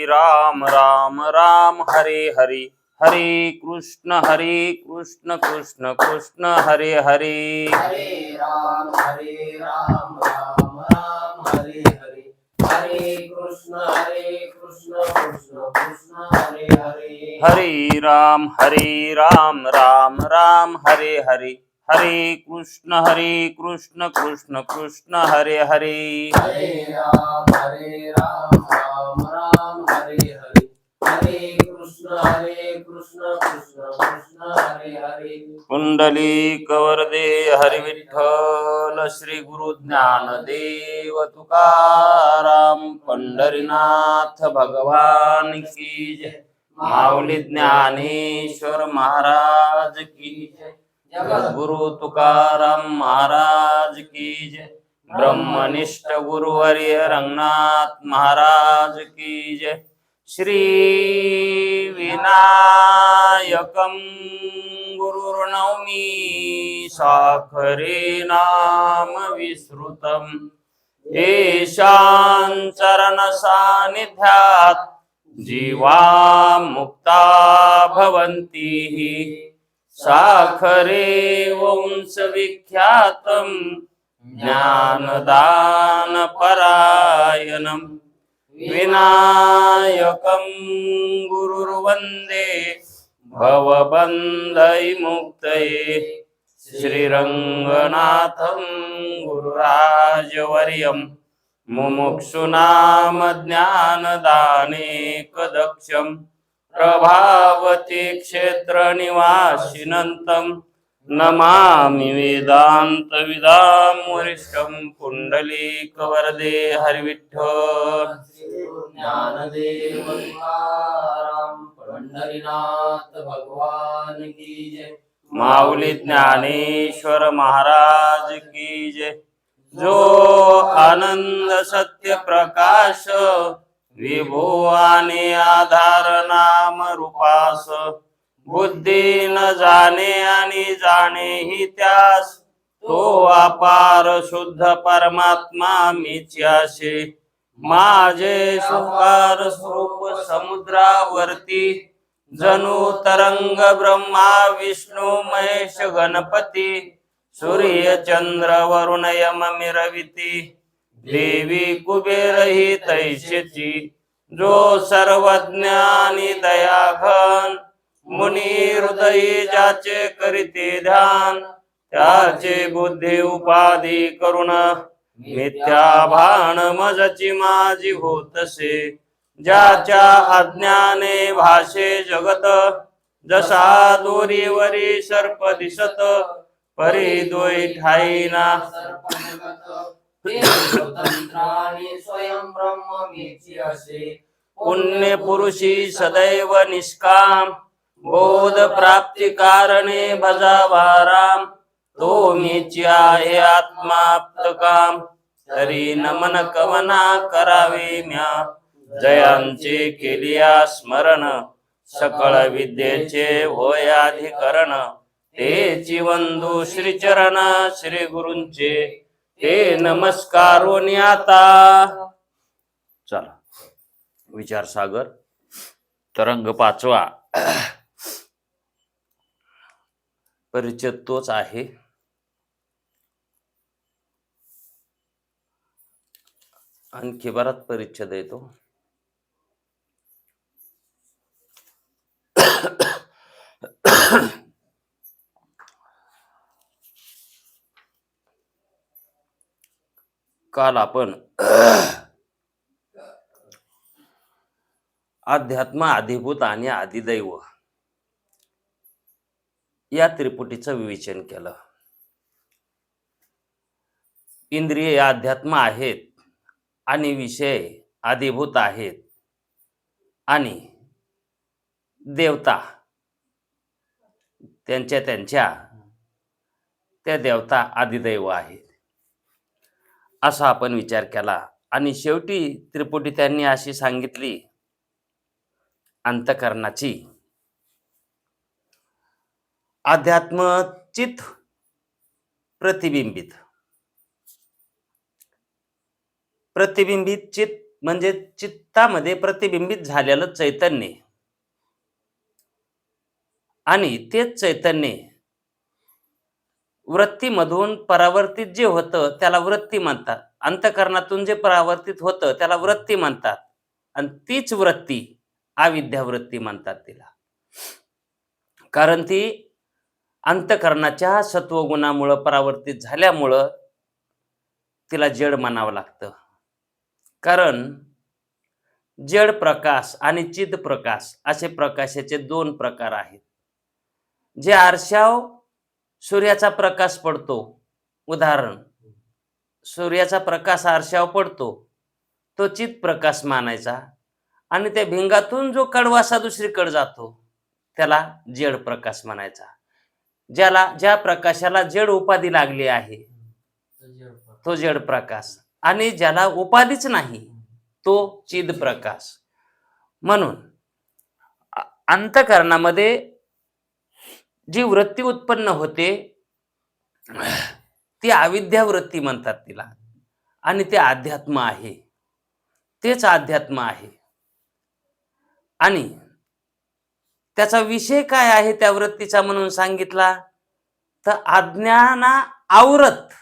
राम राम राम हरे हरे, हरे कृष्ण कृष्ण कृष्ण हरे हरे, हरे राम राम राम हरे हरे, हरे कृष्ण कृष्ण कृष्ण हरे हरे, हरे राम राम राम हरे हरे, हरे कृष्ण कृष्ण कृष्ण हरे हरे, हरे राम राम हरे हरे, हरे कृष्ण कृष्ण कृष्ण हरे हरे, पुंडलिक वरदे हरि विठ्ठल, श्री गुरु ज्ञानदेव तुकाराम, पंढरीनाथ भगवान की जय, माऊली ज्ञानेश्वर महाराज की जय, जगद्गुरु तुकाराम महाराज की जय, ब्रह्मनिष्ठ गुरुवर्य रंगनाथ महाराज की जय, श्री विनायकं गुरुर्नौमि साखरे नाम विस्मृतम्, येषां चरण सान्निध्यात् जीवा मुक्ता भवन्ति, साखरे वंश विख्यातं ज्ञानदान परायणम्, विनायकं गुरुर्वन्दे भवबन्धविमुक्तये, श्रीरङ्गनाथं गुरुराजवर्यं, मुमुक्षूणां ज्ञानदानेकदक्षं, प्रभावती क्षेत्रनिवासिनं नमामि वेदान्तविदां वरिष्ठं, पुण्डलीकवरदे हरिविठ्ठल, ज्ञानदेव तुकाराम पंढरीनाथ भगवान की जय, माऊली ज्ञानेश्वर महाराज की जय, जो आनंद सत्य प्रकाश विभो आणि आधार नाम रूपास, बुद्धी न जाणे आणि जाणे ही त्यास, तो अपार शुद्ध परमात्मा मीच आशे, माझे सुकार स्वरूप समुद्रावरती, जणू तरंग ब्रह्मा विष्णू महेश गणपती, सूर्य चंद्र वरुण यम मिरविती, देवी कुबेर ही तैशची, जो सर्वज्ञानी दयाघन, मुनी हृदयी ज्याचे करीते ध्यान, त्याचे बुद्धी उपाधी करुण, मिथ्या भान मजची माझी होतसे, ज्याच्या अज्ञाने भाषे जगत, जसा दोरीवरी सर्प दिसत, परी दोई ठाईना स्वयं ब्रह्म मीची असे, पुण्य पुरुषी सदैव निष्काम, बोध प्राप्ती कारणे भजावा राम, तो मीची आहे आत्माप्त काम, तरी नमन कवना करावे म्या, जयांचे केलिया स्मरण, सकळ विद्येचे होय अधिकरण, तेची वंदू श्रीचरण श्री गुरूंचे, ते नमस्कारोनी आता. चला विचार सागर तरंग पाचवा, परिचय तोच आहे. आणखी बराच परिच्छेद येतो. काल आपण अध्यात्म, आधिभूत आणि आदिदैव या त्रिपुटीचं विवेचन केलं. इंद्रिय अध्यात्म आहेत आणि विषय आदिभूत आहेत आणि देवता त्यांच्या त्या देवता आदिदैव आहेत असा आपण विचार केला. आणि शेवटी त्रिपुटी त्यांनी अशी सांगितली, अंतःकरणाची अध्यात्म चित प्रतिबिंबित चित म्हणजे चित्तामध्ये प्रतिबिंबित झालेलं चैतन्य आणि तेच चैतन्य वृत्तीमधून परावर्तित जे होतं त्याला वृत्ती म्हणतात. अंतःकरणातून जे परावर्तित होतं त्याला वृत्ती म्हणतात. आणि तीच वृत्ती अविद्या वृत्ती म्हणतात तिला. कारण ती अंतःकरणाच्या सत्वगुणामुळं परावर्तित झाल्यामुळं तिला जड म्हणावं लागतं. कारण जड प्रकाश आणि चिद प्रकाश असे प्रकाशाचे दोन प्रकार आहेत. जे आरशाव सूर्याचा प्रकाश पडतो, उदाहरण सूर्याचा प्रकाश आरशावर पडतो, तो चित प्रकाश मानायचा. आणि त्या भिंगातून जो कडवासा दुसरीकडे जातो त्याला जड प्रकाश म्हणायचा. ज्या प्रकाशाला जड उपाधी लागली आहे तो जड प्रकाश, आणि ज्याला उपाधीच नाही तो चिद प्रकाश. म्हणून अंतःकरणामध्ये जी वृत्ती उत्पन्न होते ती अविद्या वृत्ती म्हणतात तिला. आणि ते अध्यात्म आहे, तेच अध्यात्म आहे. आणि त्याचा विषय काय आहे त्या वृत्तीचा म्हणून सांगितला तर अज्ञानानं आवरत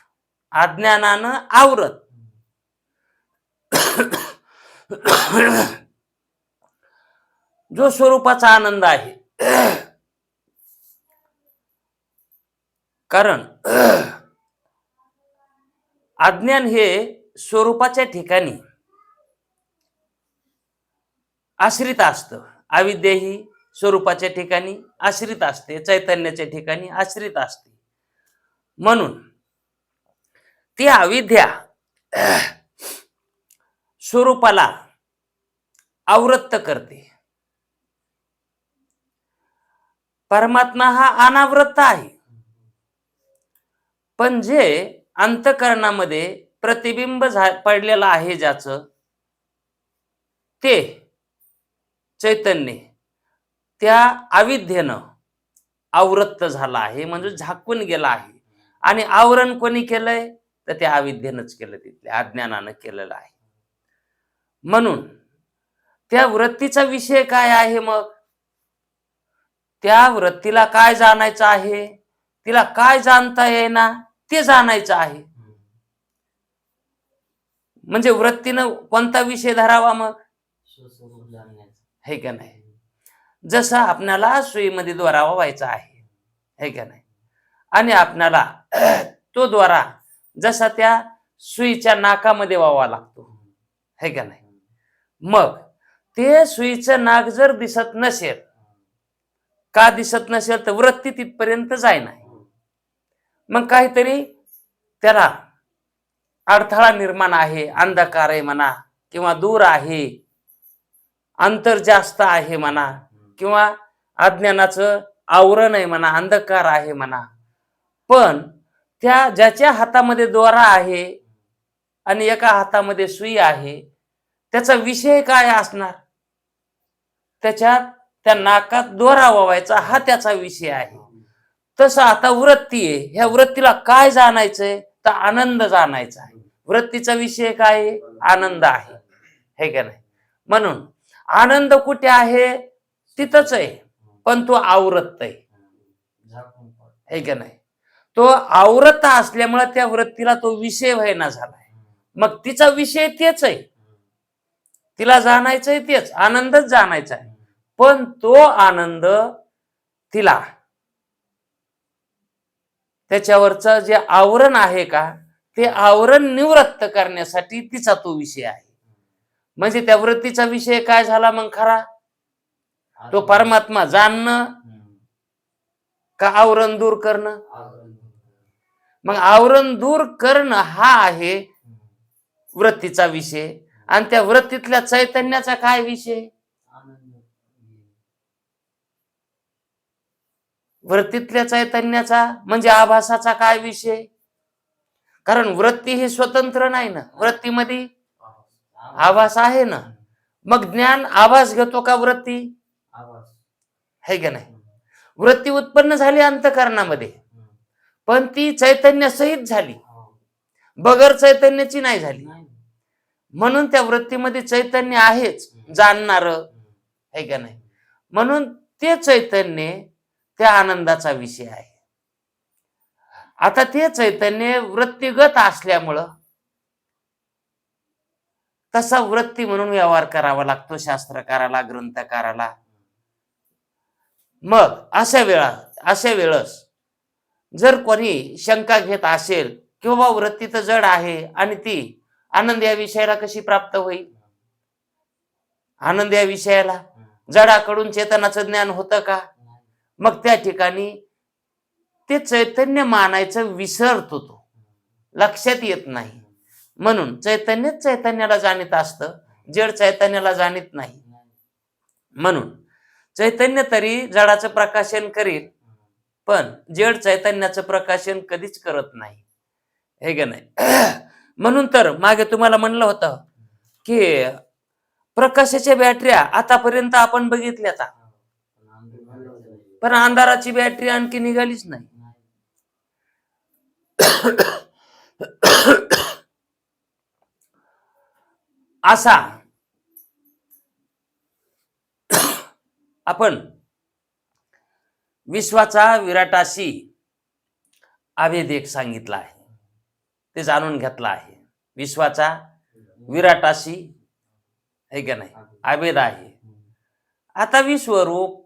जो स्वरूपाचा आनंद आहे. कारण अज्ञान हे स्वरूपाच्या ठिकाणी आश्रित असतं. अविद्या ही स्वरूपाच्या ठिकाणी आश्रित असते, चैतन्याच्या ठिकाणी आश्रित असते. म्हणून ती अविद्या स्वरूपाला आवृत्त करते. परमात्मा हा अनावृत्त आहे, पण जे अंतःकरणामध्ये प्रतिबिंब पडलेलं आहे ज्याचं ते चैतन्य त्या अविद्येनं आवृत्त झाला आहे, म्हणजे झाकून गेला आहे. आणि आवरण कोणी केलंय तर त्या अविद्येनंच केलं, तिथल्या अज्ञानानं केलेलं आहे. म्हणून त्या वृत्तीचा विषय काय आहे? मग त्या वृत्तीला काय जाणायचं आहे, तिला काय जाणता येईना ते जाणायचं आहे. म्हणजे वृत्तीनं कोणता विषय धरावा मग, हे का नाही? जसं आपल्याला सुईमध्ये दोरा व्हायचा आहे, हे का नाही? आणि आपल्याला तो दोरा जसा त्या सुईच्या नाकामध्ये व्हावा लागतो, हे का नाही? मग ते सुईचं नाक जर दिसत नसेल, का दिसत नसेल तर वृत्ती तिथपर्यंत जाय नाही. मग काहीतरी त्याला अडथळा निर्माण आहे, अंधकार आहे म्हणा, किंवा दूर आहे, अंतर जास्त आहे म्हणा, किंवा अज्ञानाचं आवरण आहे म्हणा, अंधकार आहे म्हणा. पण त्या ज्याच्या हातामध्ये दोरा आहे आणि एका हातामध्ये सुई आहे त्याचा विषय काय असणार? त्याच्यात त्या नाकात दोरा वावायचा हा त्याचा विषय आहे. तसं आता वृत्ती आहे, ह्या वृत्तीला काय जाणायचंय तर आनंद जाणायचा आहे. वृत्तीचा विषय काय आहे? आनंद आहे, हे का नाही? म्हणून आनंद कुठे आहे तिथंच आहे, पण तो आवृत्त आहे, हे का नाही? तो आवृत्त असल्यामुळे त्या वृत्तीला तो विषय व्हायना झालाय. मग तिचा विषय तेच आहे, तिला जाणायचंय तेच, आनंदच जाणायचा आहे. पण तो आनंद तिला त्याच्यावरचं जे आवरण आहे का ते आवरण निवृत्त करण्यासाठी तिचा तो विषय आहे. म्हणजे त्या वृत्तीचा विषय काय झाला मग खरा? तो परमात्मा जाणणं का आवरण दूर करणं? मग आवरण दूर करणं हा आहे वृत्तीचा विषय. आणि त्या वृत्तीतल्या चैतन्याचा काय विषय? वृत्तीतल्या चैतन्याचा म्हणजे आभासाचा काय विषय? कारण वृत्ती ही स्वतंत्र नाही ना, वृत्तीमध्ये आभास आहे ना. मग ज्ञान आभास घेतो का वृत्ती? है का नाही? वृत्ती उत्पन्न झाली अंतःकरणामध्ये, पण ती चैतन्य सहित झाली, बगर चैतन्याची नाही झाली. म्हणून त्या वृत्तीमध्ये चैतन्य आहेच, जाणणार, आहे का नाही? म्हणून ते चैतन्य त्या आनंदाचा विषय आहे. आता ते चैतन्य वृत्तीगत असल्यामुळं तसा वृत्ती म्हणून व्यवहार करावा लागतो शास्त्रकाराला, ग्रंथकाराला. मग अशा वेळेस जर कोणी शंका घेत असेल की बाबा वृत्ती तर जड आहे आणि ती आनंद या विषयाला कशी प्राप्त होईल? आनंद या विषयाला जडाकडून चेतनाचं ज्ञान होतं का? मग त्या ठिकाणी ते चैतन्य मानायचं विसरतो, तो लक्षात येत नाही. म्हणून चैतन्यच चैतन्याला जाणीत असतं, जड चैतन्याला जाणीत नाही. म्हणून चैतन्य तरी जडाचं प्रकाशन करील, पण जड चैतन्याचं प्रकाशन कधीच करत नाही, हे का नाही? म्हणून तर मागे तुम्हाला म्हणलं होतं की प्रकाशाच्या बॅटऱ्या आतापर्यंत आपण बघितल्यात, पण अंधाराची बॅटरी आणखी निघालीच नाही. असा आपण विश्वाचा विराटाशी अभेद एक सांगितला आहे, ते जाणून घेतला आहे. विश्वाचा विराटाशी, हे का नाही, अभेद आहे. आता विश्वरूप,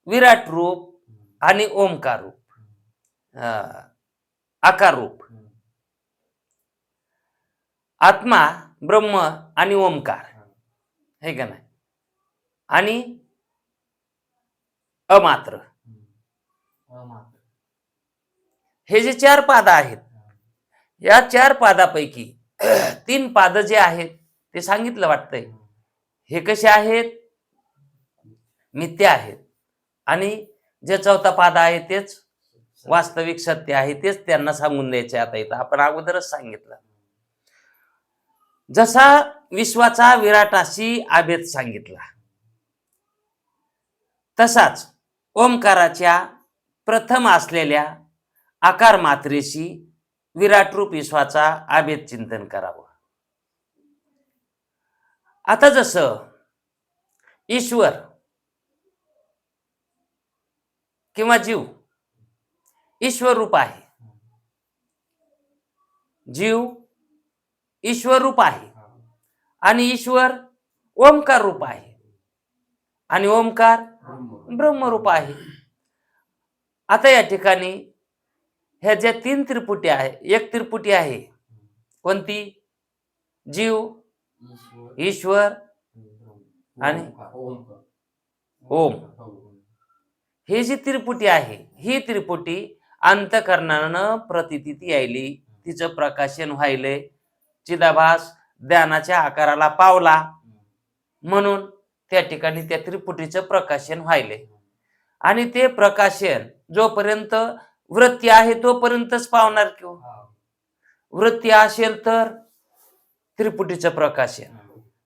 विराट रूप आणि ओमकार रूप, आकार रूप, आत्मा, ब्रह्म आणि ओमकार, हे का नाही, आणि अमात्र, हे जे 4 पाद आहेत, या 4 पादापैकी 3 पाद जे आहेत ते सांगितलं वाटतंय, हे कसे आहेत? मिथ्या आहेत. आणि जे 4था पाद आहे तेच वास्तविक सत्य आहे, तेच त्यांना सांगून द्यायचे. आता इथं आपण अगोदरच सांगितलं, जसा विश्वाचा विराटाशी अभेद सांगितला, तसाच ओमकाराच्या प्रथम असलेल्या आकार मात्रेशी विराट रूप विश्वाचा अभेद चिंतन करावं. आता जसं ईश्वर किंवा जीव ईश्वर रूप आहे, जीव ईश्वर रूप आहे, आणि ईश्वर ओमकार रूप आहे, आणि ओमकार ब्रह्मरूप आहे. आता या ठिकाणी ह्या ज्या 3 त्रिपुटी आहे, एक त्रिपुटी आहे कोणती? जीव, ईश्वर आणि ओम. ही जी त्रिपुटी आहे, ही त्रिपुटी अंतःकरणानं प्रतितीत यायली, तिचं प्रकाशन व्हायले, चिदाभास ज्ञानाच्या आकाराला पावला, म्हणून त्या ठिकाणी त्या त्रिपुटीचं प्रकाशन व्हायले. आणि ते प्रकाशन जोपर्यंत वृत्ती आहे तोपर्यंतच पावणार, किंवा वृत्ती असेल तर त्रिपुटीचं प्रकाशन,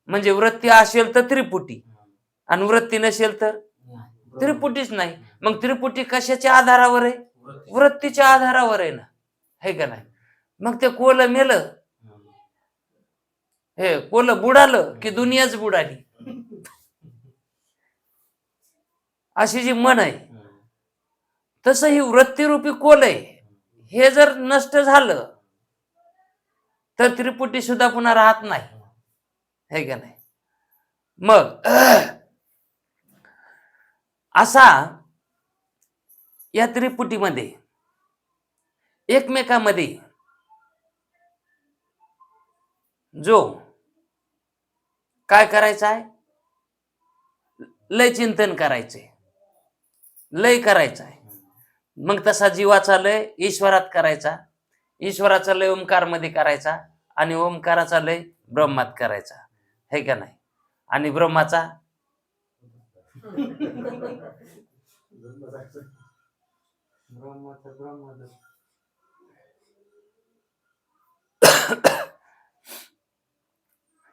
म्हणजे वृत्ती असेल तर त्रिपुटी, आणि वृत्ती नसेल तर त्रिपुटीच नाही. मग त्रिपुटी कशाच्या आधारावर आहे? वृत्तीच्या आधारावर आहे ना, हे का नाही? मग ते कोल मेलं, हे कोल बुडालं की दुनियाच बुडाली, अशी जी मन आहे, तसं ही वृत्तीरूपी कोल आहे. हे जर नष्ट झालं तर त्रिपुटी सुद्धा पुन्हा राहत नाही, हे का नाही? मग असा या त्रिपुटीमध्ये एकमेकांमध्ये जो काय करायचा आहे, लय चिंतन करायचंय, लय करायचा आहे. मग तसा जीवाचा लय ईश्वरात करायचा, ईश्वराचा लय ओंकार मध्ये करायचा, आणि ओंकाराचा लय ब्रह्मात करायचा, हे का नाही? आणि ब्रह्माचा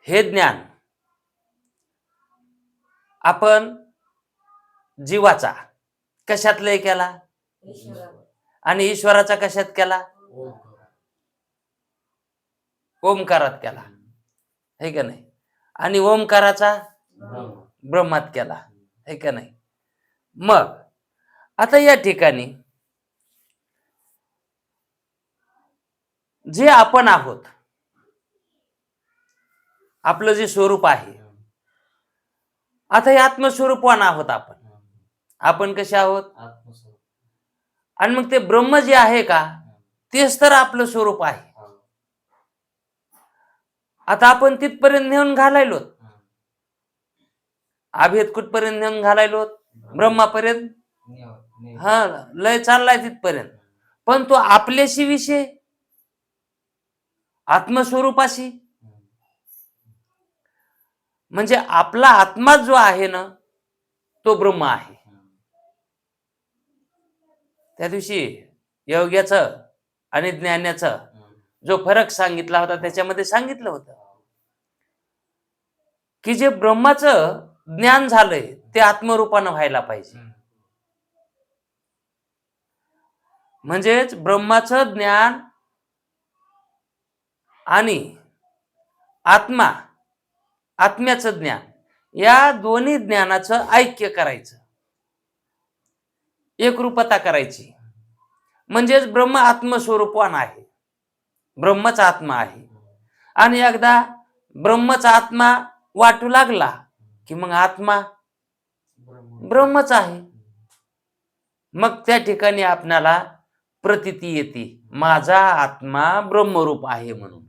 हे ज्ञान आपण जीवाचा कशात लय केला, आणि ईश्वराचा कशात केला? ओंकारात केला. है का नाही, आणि ओमकाराचा ब्रह्म. ब्रह्मात केला, है का नाही. मग आता या ठिकाणी जे आपण आहोत, आपलं जे स्वरूप आहे, आता हे आत्मस्वरूपवान आहोत आपण. आपण कसे आहोत, आत्मस्वरूप. आणि मग ते ब्रह्म जे आहे का, तेच तर आपलं स्वरूप आहे. आता आपण तिथपर्यंत नेऊन घालायलो, अभेद कुठपर्यंत नेऊन घालायलो, ब्रह्मापर्यंत. हा, लय चाललाय तिथपर्यंत. पण तो आपल्याशी विषय, आत्मस्वरूपाशी, म्हणजे आपला आत्मा जो आहे ना, तो ब्रह्म आहे. त्या दिवशी योग्याचं आणि ज्ञानाचं जो फरक सांगितला होता, त्याच्यामध्ये सांगितलं होतं की जे ब्रह्माचं ज्ञान झालंय ते आत्मरूपानं व्हायला पाहिजे. म्हणजेच ब्रह्माचं ज्ञान आणि आत्म्याचं ज्ञान, या दोन्ही ज्ञानाचं ऐक्य करायचं, एकरूपता करायची. म्हणजेच ब्रह्म आत्मस्वरूपवान आहे, ब्रह्मच आत्मा आहे. आणि एकदा ब्रह्मच आत्मा वाटू लागला की मग आत्मा ब्रह्मच आहे. मग त्या ठिकाणी आपल्याला प्रतीती येते, माझा आत्मा ब्रह्मरूप आहे म्हणून,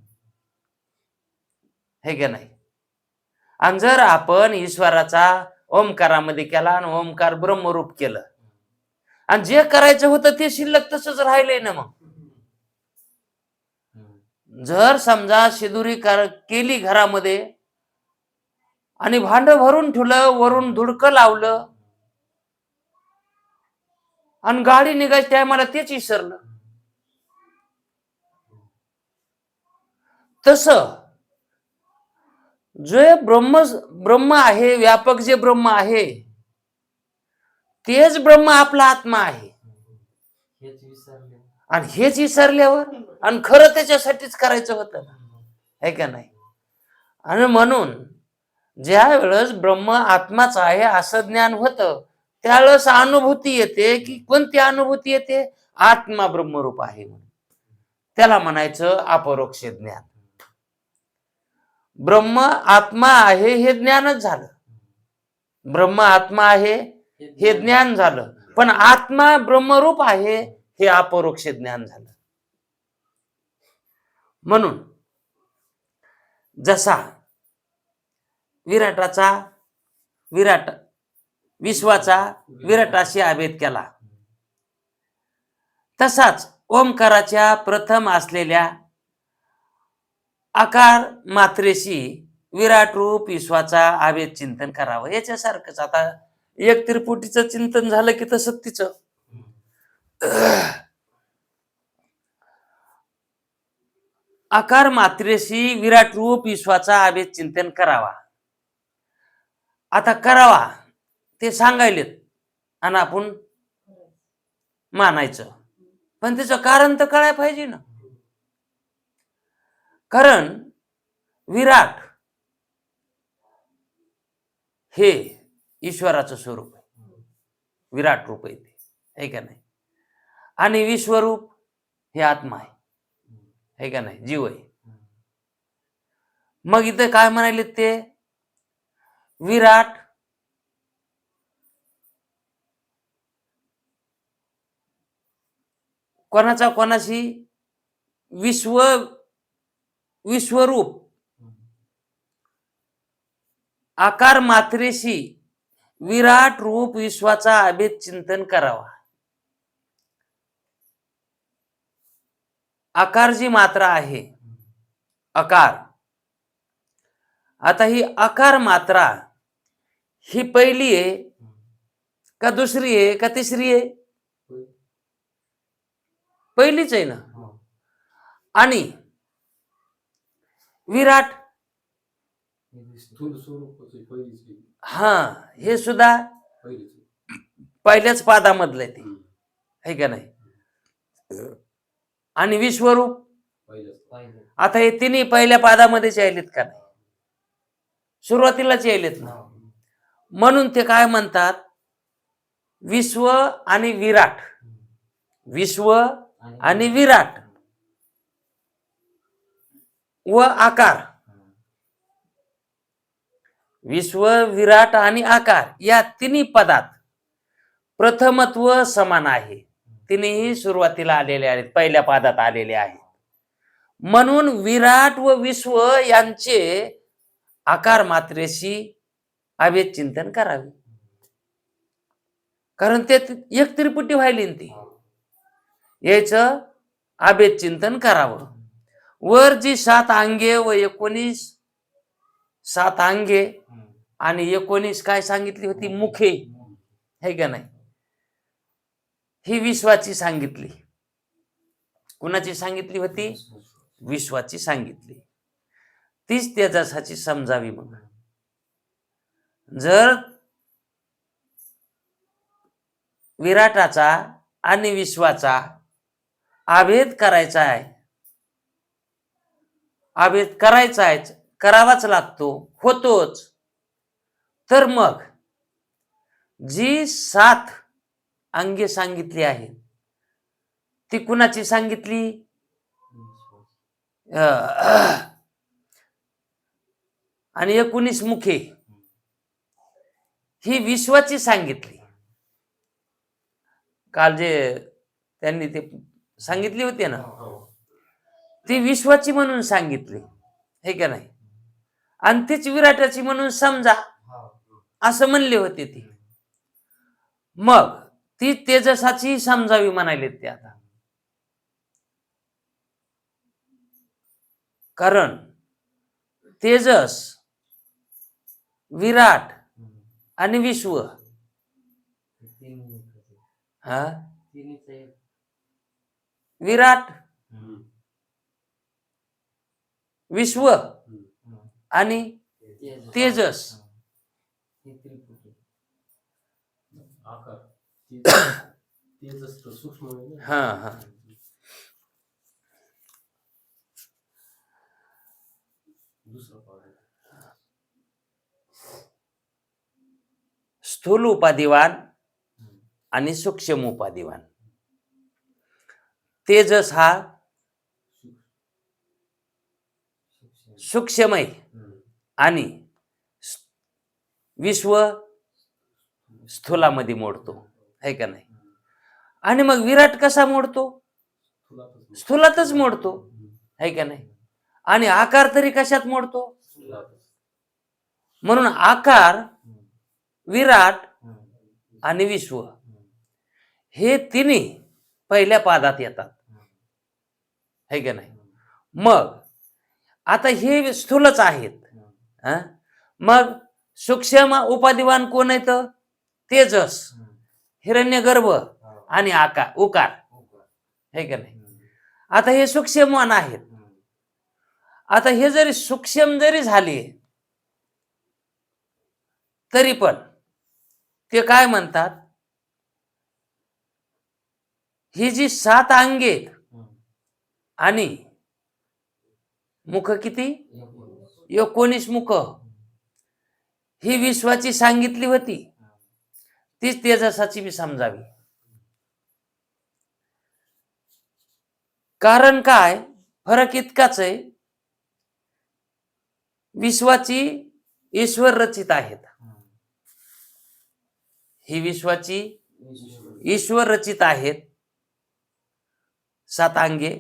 हे का नाही. आणि जर आपण ईश्वराचा ओंकारामध्ये केला आणि ओंकार ब्रह्मरूप केलं, आणि जे करायचं होतं ते शिल्लक तसंच राहिलंय ना. मग जर समजा शिदुरी केली घरामध्ये आणि भांड भरून ठेवलं, वरून धुडकं लावलं, आणि गाडी निघायची टायमाला तेच विसरलं, तस जे ब्रह्म आहे, व्यापक जे ब्रह्म आहे, तेच ब्रह्म आपला आत्मा आहे. आणि हेच विसरल्यावर, आणि खरं त्याच्यासाठीच करायचं होतं, है का नाही. आणि म्हणून ज्या वेळेस ब्रह्म आत्माच आहे असं ज्ञान होतं, त्यावेळेस अनुभूती येते. की कोणती अनुभूती येते, आत्मा ब्रह्मरूप आहे म्हणून. त्याला म्हणायचं अपरोक्ष ज्ञान. ब्रह्म आत्मा आहे हे ज्ञानच झालं, ब्रह्म आत्मा आहे हे ज्ञान झालं, पण आत्मा ब्रह्मरूप आहे हे अपरोक्ष ज्ञान झालं. म्हणून जसा विश्वाचा विराटाशी अभेद केला, तसाच ओंकाराच्या प्रथम असलेल्या आकार मात्रेशी विराट रूप विश्वाचा अभेद चिंतन करावं. याच्यासारखंच आता एक त्रिपुटीचं चिंतन झालं की तसंच तिचं आकार मात्रेशी विराट रूप विश्वाचा अभेद चिंतन करावा. आता करावा ते सांगायलेत आणि आपण मानायचं, पण त्याचं कारण तर कळायला पाहिजे ना. कारण विराट हे ईश्वराचं स्वरूप आहे, विराट रूप आहे ते, है का नाही. आणि विश्वरूप हे आत्मा आहे, है का नाही, जीव आहे. मग इथे काय म्हणाले, ते विराट कोणाचा कोणाशी, विश्वरूप आकार मात्रेशी विराट रूप विश्वाचा अभेद चिंतन करावा. आकार जी मात्रा आहे, आकार, आता ही आकार मात्रा ही पहिली आहे का दुसरी आहे का तिसरी आहे? पहिलीच आहे ना. आणि विराट, हा, हे सुद्धा पहिल्याच पादामधलं आहे ते, है का नाही. आणि विश्वरूप, आता हे तिन्ही पहिल्या पादामध्येच यायलेत का नाही. सुरुवातीलाच यायलेत ना. म्हणून ते काय म्हणतात, विश्व आणि विराट, विश्व आणि विराट व आकार, विश्व विराट आणि आकार या तिन्ही पदात प्रथमत्व समान आहे. तिन्ही सुरुवातीला आलेले आहेत, पहिल्या पादात आलेले आहेत. म्हणून विराट व विश्व यांचे आकार मात्रेशी अभेद चिंतन करावे. कारण ते एक त्रिपुटी व्हायली ती, याचं अभेद चिंतन करावं. वर जी 7 अंगे व 19 7 अंगे आणि 19 काय सांगितली होती, मुखे, है का नाही, ही विश्वाची सांगितली. कुणाची सांगितली होती, विश्वाची सांगितली. तीच तेजसाची समजावी. मग जर विराटाचा आणि विश्वाचा अभेद करायचा आहे, अभेद करायचा आहे, करावाच लागतो, होतोच, तर मग जी 7 अंगे सांगितली आहेत ती कुणाची सांगितली, आणि 19 मुखे ही विश्वाची सांगितली. काल जे त्यांनी ते सांगितली होती ना, ती विश्वाची म्हणून सांगितली, हे का नाही, आणि तीच विराटाची म्हणून समजा असं म्हणले होते ती. मग ती तेजसाची समजावी म्हणाले ते आता. कारण तेजस, विराट आणि विश्व, हा, विराट, विश्व आणि तेजस, हा हा, स्थूल उपाधिवान आणि सूक्ष्म उपाधिवान. तेजस हा सूक्ष्मय आणि विश्व स्थूलामध्ये मोडतो, है का नाही. आणि मग विराट कसा मोडतो, स्थूलातच मोडतो, है का नाही. आणि आकार तरी कशात मोडतो, म्हणून आकार, विराट आणि विश्व हे तिन्ही पहिल्या पादात येतात, है का नाही. मग आता हे स्थूलच आहेत. मग सूक्ष्म उपाधिवान कोण आहेत, तेजस, हिरण्यगर्भ आणि आकार, उकार, है का नाही. आता हे सूक्ष्मवान आहेत. आता हे जरी सूक्ष्म जरी झाले तरी पण ते काय म्हणतात, ही जी 7 अंगे आणि मुख किती, 19 मुख ही विश्वाची सांगितली होती, तीच तेजसाची बी समजावी. कारण काय, फरक इतकाच आहे, विश्वाची ईश्वर रचित आहेत, ही विश्वाची ईश्वर रचित आहेत 7 अंगे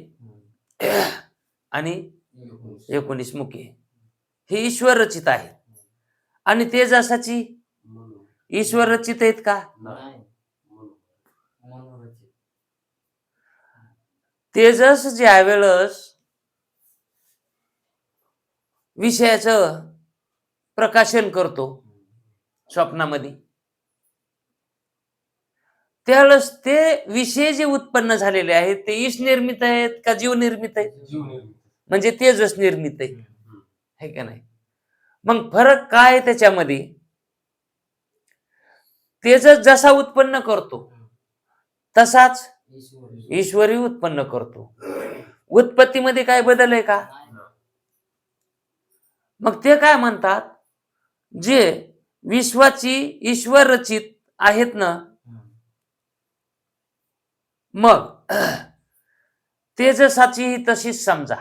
आणि 19 मुखे, हे ईश्वर रचित आहेत. आणि तेजसाची ईश्वर रचित आहेत का, तेजस ज्या वेळेस विषयाचं प्रकाशन करतो स्वप्नामध्ये, त्यावेळेस ते विषय जे उत्पन्न झालेले आहेत ते ईश निर्मित आहेत का जीव निर्मित आहेत, म्हणजे तेजस निर्मित आहे, है का नाही. मग फरक काय त्याच्यामध्ये, तेजस जसा उत्पन्न करतो तसाच ईश्वरी उत्पन्न करतो. उत्पत्तीमध्ये काय बदल आहे का. मग ते काय म्हणतात, जे विश्वाची ईश्वर रचित आहेत ना, मग तेजसाची तशीच समजा.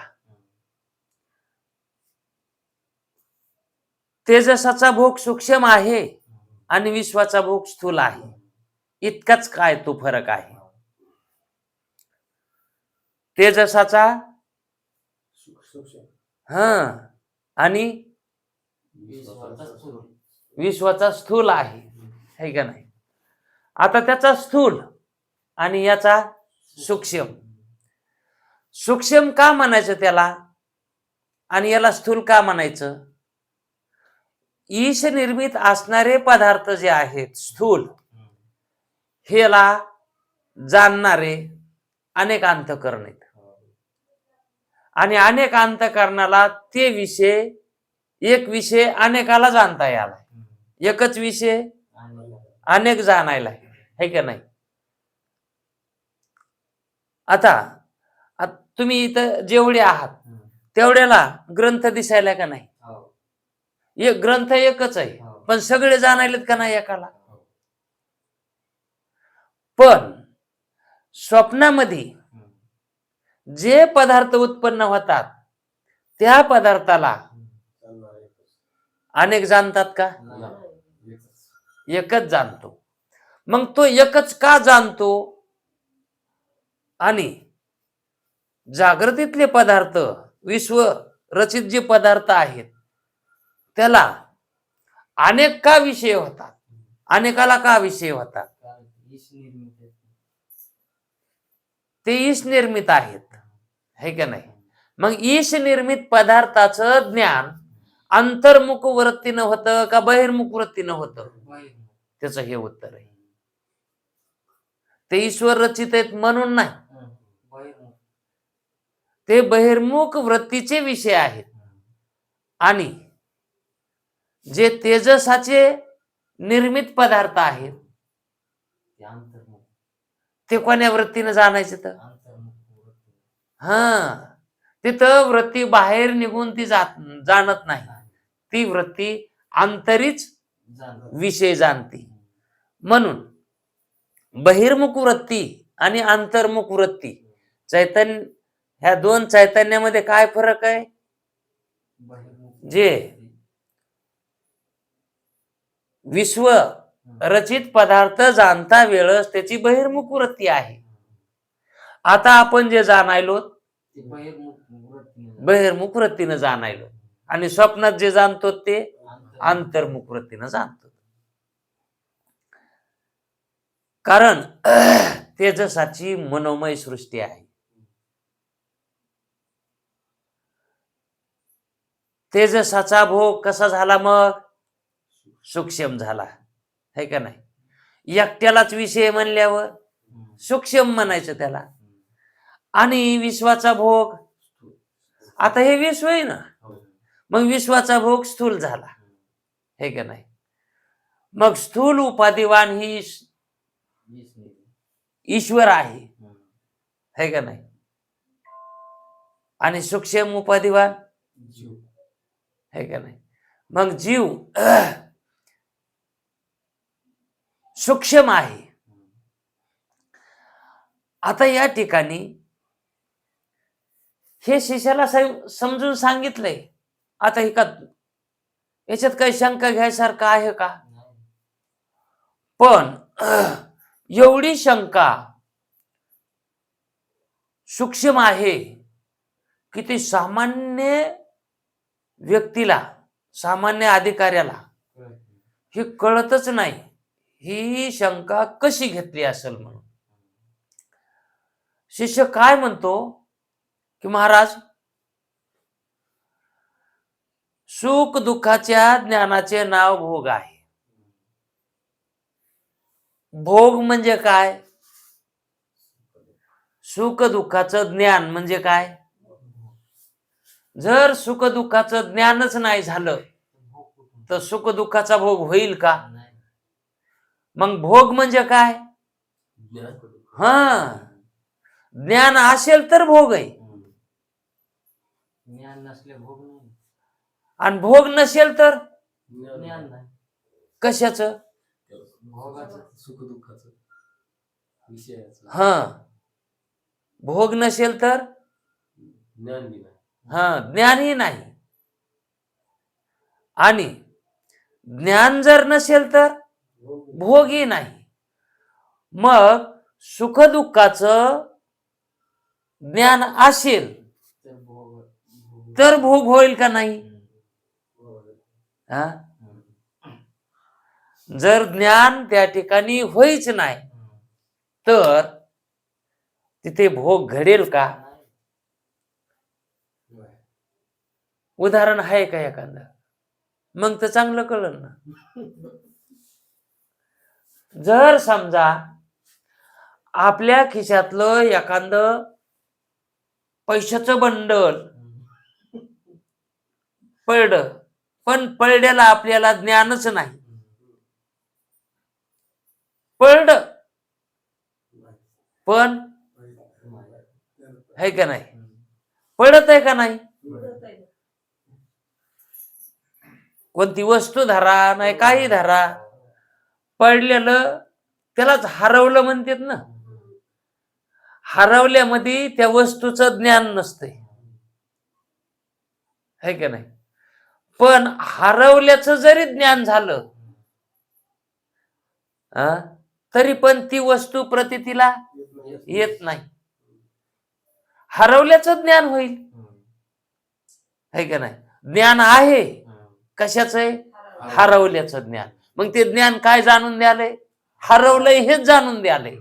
तेजसाचा भोग सूक्ष्म आहे आणि विश्वाचा भोग स्थूल आहे. इतकाच काय तो फरक आहे. तेजसाचा आणि विश्वाचा स्थूल आहे, है का नाही. आता त्याचा स्थूल आणि याचा सूक्ष्म. सूक्ष्म का म्हणायचं त्याला आणि याला स्थूल का म्हणायचं? ईश निर्मित असणारे पदार्थ जे आहेत स्थूल, हेला जाणणारे अनेक अंतःकरण आहेत आणि अनेक अंतःकरणाला ते विषय, एक विषय अनेकाला जाणता याला, एकच विषय अनेक जाणायला, है का नाही. आता तुम्ही इथं जेवढे आहात तेवढ्याला ग्रंथ दिसायला का नाही. एक ग्रंथ एकच आहे, पण सगळे जाणायलेत का नाही एकाला. पण स्वप्नामध्ये जे पदार्थ उत्पन्न होतात त्या पदार्थाला अनेक जाणतात का? एकच जाणतो. मग तो एकच का जाणतो आणि जागृतीतले पदार्थ, विश्व रचित जे पदार्थ आहेत त्याला अनेक का विषय होतात, अनेकाला का विषय होतात? ते ईश निर्मित आहेत, है का नाही. मग ईश निर्मित पदार्थाचं ज्ञान अंतर्मुख वृत्तीनं होतं का बहिर्मुख वृत्तीनं होतं? त्याचं हे उत्तर आहे. ते ईश्वर रचित आहेत म्हणून नाही, ते बहिर्मुख वृत्तीचे विषय आहेत. आणि जे तेजसाचे निर्मित पदार्थ आहेत ते कोण्या वृत्तीनं जाणायचे? तर तिथं वृत्ती बाहेर निघून ती जाणत नाही, ती वृत्ती आंतरीच विषय जाणते. म्हणून बहिर्मुख वृत्ती आणि अंतर्मुख वृत्ती, चैतन्य, ह्या दोन चैतन्यामध्ये काय फरक आहे? जे विश्व रचित पदार्थ जाणता वेळस त्याची बहिर्मुख वृत्ती आहे. आता आपण जे जाणायलो बहिर्मुख वृत्तीनं जाणायलो आणि स्वप्नात जे जाणतो ते अंतर्मुख वृत्तीनं जाणतो. कारण तेजसाची मनोमय सृष्टी आहे. तेजसाचा भोग कसा झाला? मग सूक्ष्म झाला, है का नाही. एकट्यालाच विषय म्हणल्यावर सूक्ष्म म्हणायचं त्याला. आणि विश्वाचा भोग, आता हे विश्व आहे ना, मग विश्वाचा भोग स्थूल झाला, है का नाही. मग स्थूल उपाधिवान ही ईश्वर आहे, है का नाही. आणि सूक्ष्म उपाधिवान है का नाही. मग जीव सूक्ष्म आहे. आता या ठिकाणी हे शिष्याला समजून सांगितलंय. आता हे का याच्यात काही शंका घ्यायसारखं आहे का? पण एवढी शंका सूक्ष्म आहे की ती सामान्य व्यक्तीला, सामान्य अधिकाऱ्याला हे कळतच नाही, ही शंका कशी घेतली असेल म्हणून. शिष्य काय म्हणतो की महाराज, सुख दुःखाच्या ज्ञानाचे नाव भोग आहे. भोग म्हणजे काय? सुख दुःखाचं ज्ञान म्हणजे काय? जर सुख दुःखाचं ज्ञानच नाही झालं तर सुख दुःखाचा भोग होईल का? मग भोग म्हणजे काय? ज्ञान असेल तर भोग आहे, ज्ञान नसले भोग नाही. आणि भोग नसेल तर ज्ञान नाही. कशाचं? भोगाचं, सुख दुःखाचं, विषयाचं. हा, भोग नसेल तर ज्ञान बी नाही. हा, ज्ञानही नाही. आणि ज्ञान जर नसेल तर भोगही नाही. मग सुख दुःखाचं ज्ञान असेल तर भोग तर भोग होईल का नाही? हा? जर ज्ञान त्या ठिकाणी होईच नाही तर तिथे भोग घडेल का? उदाहरण आहे का एखादं? मग तर चांगलं कळलं ना. जर समजा आपल्या खिशातलं एखादं पैशाचं बंडल पडलं, पण पडल्याला आपल्याला ज्ञानच नाही. पडलं पण आहे का नाही? पडत आहे का नाही? कोणती वस्तू धरा नाही काही धरा, पडलेलं त्यालाच हरवलं म्हणतात ना. हरवल्यामध्ये त्या वस्तूचं ज्ञान नसतंय, है का नाही? पण हरवल्याचं जरी ज्ञान झालं तरी पण ती वस्तू प्रतीतीला येत नाही. हरवल्याचं ज्ञान होईल, है का नाही? ज्ञान आहे कशाचं आहे? हरवल्याचं ज्ञान. मग ते ज्ञान काय जाणून द्यालंय? हरवलंय हेच जाणून द्यालंय.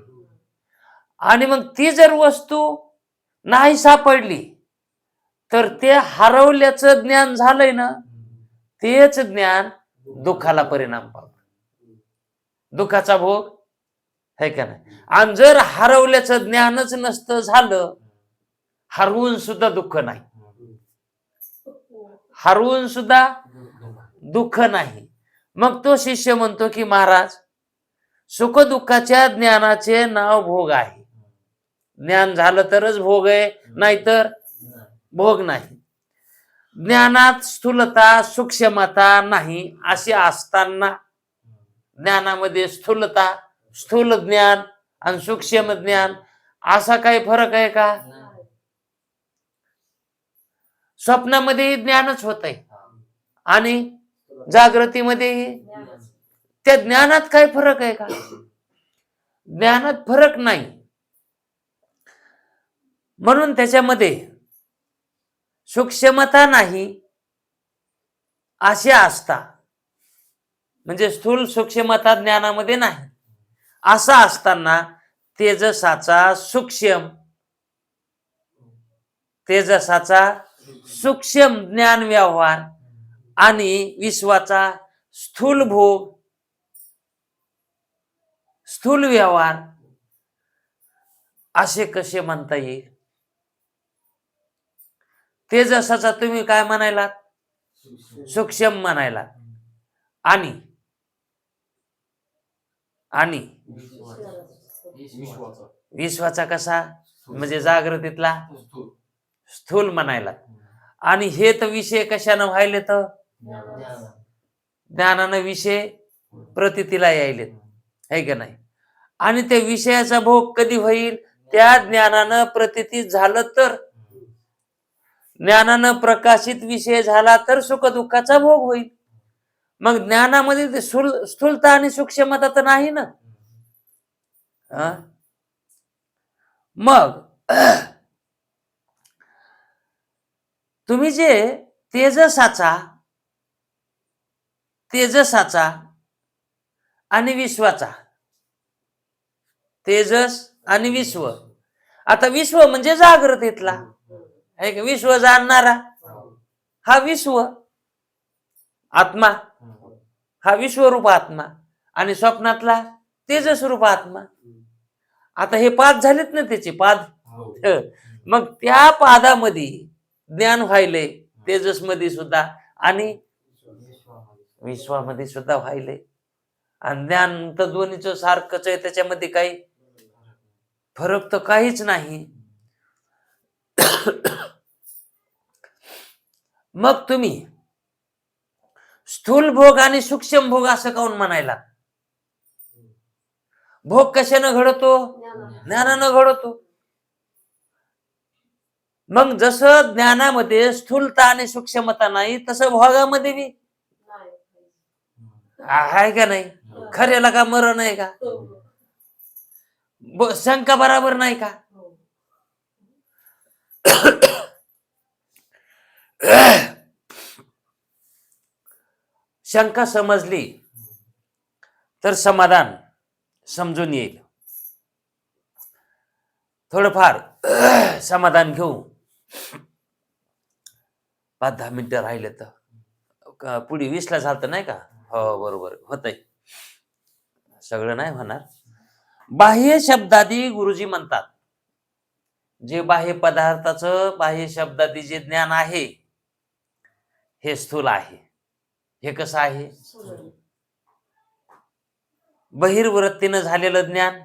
आणि मग ती जर वस्तू नाही सापडली तर ते हरवल्याचं ज्ञान झालंय ना, तेच ज्ञान दुःखाला परिणाम पावतं, दुःखाचा भोग, है का नाही? आणि जर हरवल्याचं ज्ञानच नसतं झालं, हरवून सुद्धा दुःख नाही, हरवून सुद्धा दुःख नाही. मग तो शिष्य म्हणतो की महाराज, सुख दुःखाच्या ज्ञानाचे नाव भोग आहे. ज्ञान झालं तरच भोग आहे, नाहीतर भोग नाही. ज्ञानात स्थूलता सूक्ष्मता नाही अशी असताना ज्ञानामध्ये स्थूलता, स्थूल ज्ञान आणि सूक्ष्म ज्ञान असा काही फरक आहे का? स्वप्नामध्येही ज्ञानच होत आहे आणि जागृतीमध्येही. त्या ज्ञानात काय फरक आहे का? ज्ञानात फरक नाही. म्हणून त्याच्यामध्ये सूक्ष्मता नाही असे असता, म्हणजे स्थूल सूक्ष्मता ज्ञानामध्ये नाही असं असताना तेजसाचा सूक्ष्म, तेजसाचा सूक्ष्म ज्ञान व्यवहार आणि विश्वाचा स्थूल भोग, स्थूल व्यवहार असे कसे म्हणता येईल? तेजसाचा तुम्ही काय म्हणायला? सूक्ष्म म्हणायला. आणि आणि विश्वाचा कसा? म्हणजे जागृतीतला स्थूल म्हणायला. आणि हे तर विषय कशानं व्हायले? तर ज्ञानानं विषय प्रतीतीला यायलेत, है का नाही? आणि त्या विषयाचा भोग कधी होईल? त्या ज्ञानानं प्रतीती झालं तर, ज्ञानानं प्रकाशित विषय झाला तर सुख दुःखाचा भोग होईल. मग ज्ञानामध्ये स्थूलता आणि सूक्ष्मता तर नाही ना. मग तुम्ही जे तेजसाचा आणि विश्वाचा, तेजस आणि विश्व, आता विश्व म्हणजे जागृतीतला, है का? विश्व जाणणारा हा विश्व आत्मा, हा विश्वरूप आत्मा. आणि स्वप्नातला तेजस्वरूप आत्मा. आता हे पाद झालेत ना त्याचे पाद. मग त्या पादामध्ये ज्ञान व्हायले, तेजसमध्ये सुद्धा आणि विश्वामध्ये सुद्धा व्हायले. आणि ज्ञान तर दोन्हीचं सारखंच आहे, त्याच्यामध्ये काही फरक तर काहीच नाही. मग तुम्ही स्थूल भोग आणि सूक्ष्म भोग असं काऊन म्हणायला? भोग कशानं घडतो? ज्ञानानं घडतो. मग जसं ज्ञानामध्ये स्थूलता आणि सूक्ष्मता नाही तसं भोगामध्ये बी आहे का नाही? खऱ्याला का मरण आहे का? शंका बराबर नाही का? शंका समजली तर समाधान समजून येईल. थोडंफार समाधान घेऊ. 5-10 मिनिटं राहिले तर पुढे 20ला झालं नाही का? हो बरोबर होतंय. सगळं नाही होणार. बाह्य शब्दादी गुरुजी म्हणतात, जे बाह्य पदार्थाचं बाह्य शब्दादी जे ज्ञान आहे हे स्थूल आहे. हे कसं आहे? बहिर्वृत्तीनं झालेलं ज्ञान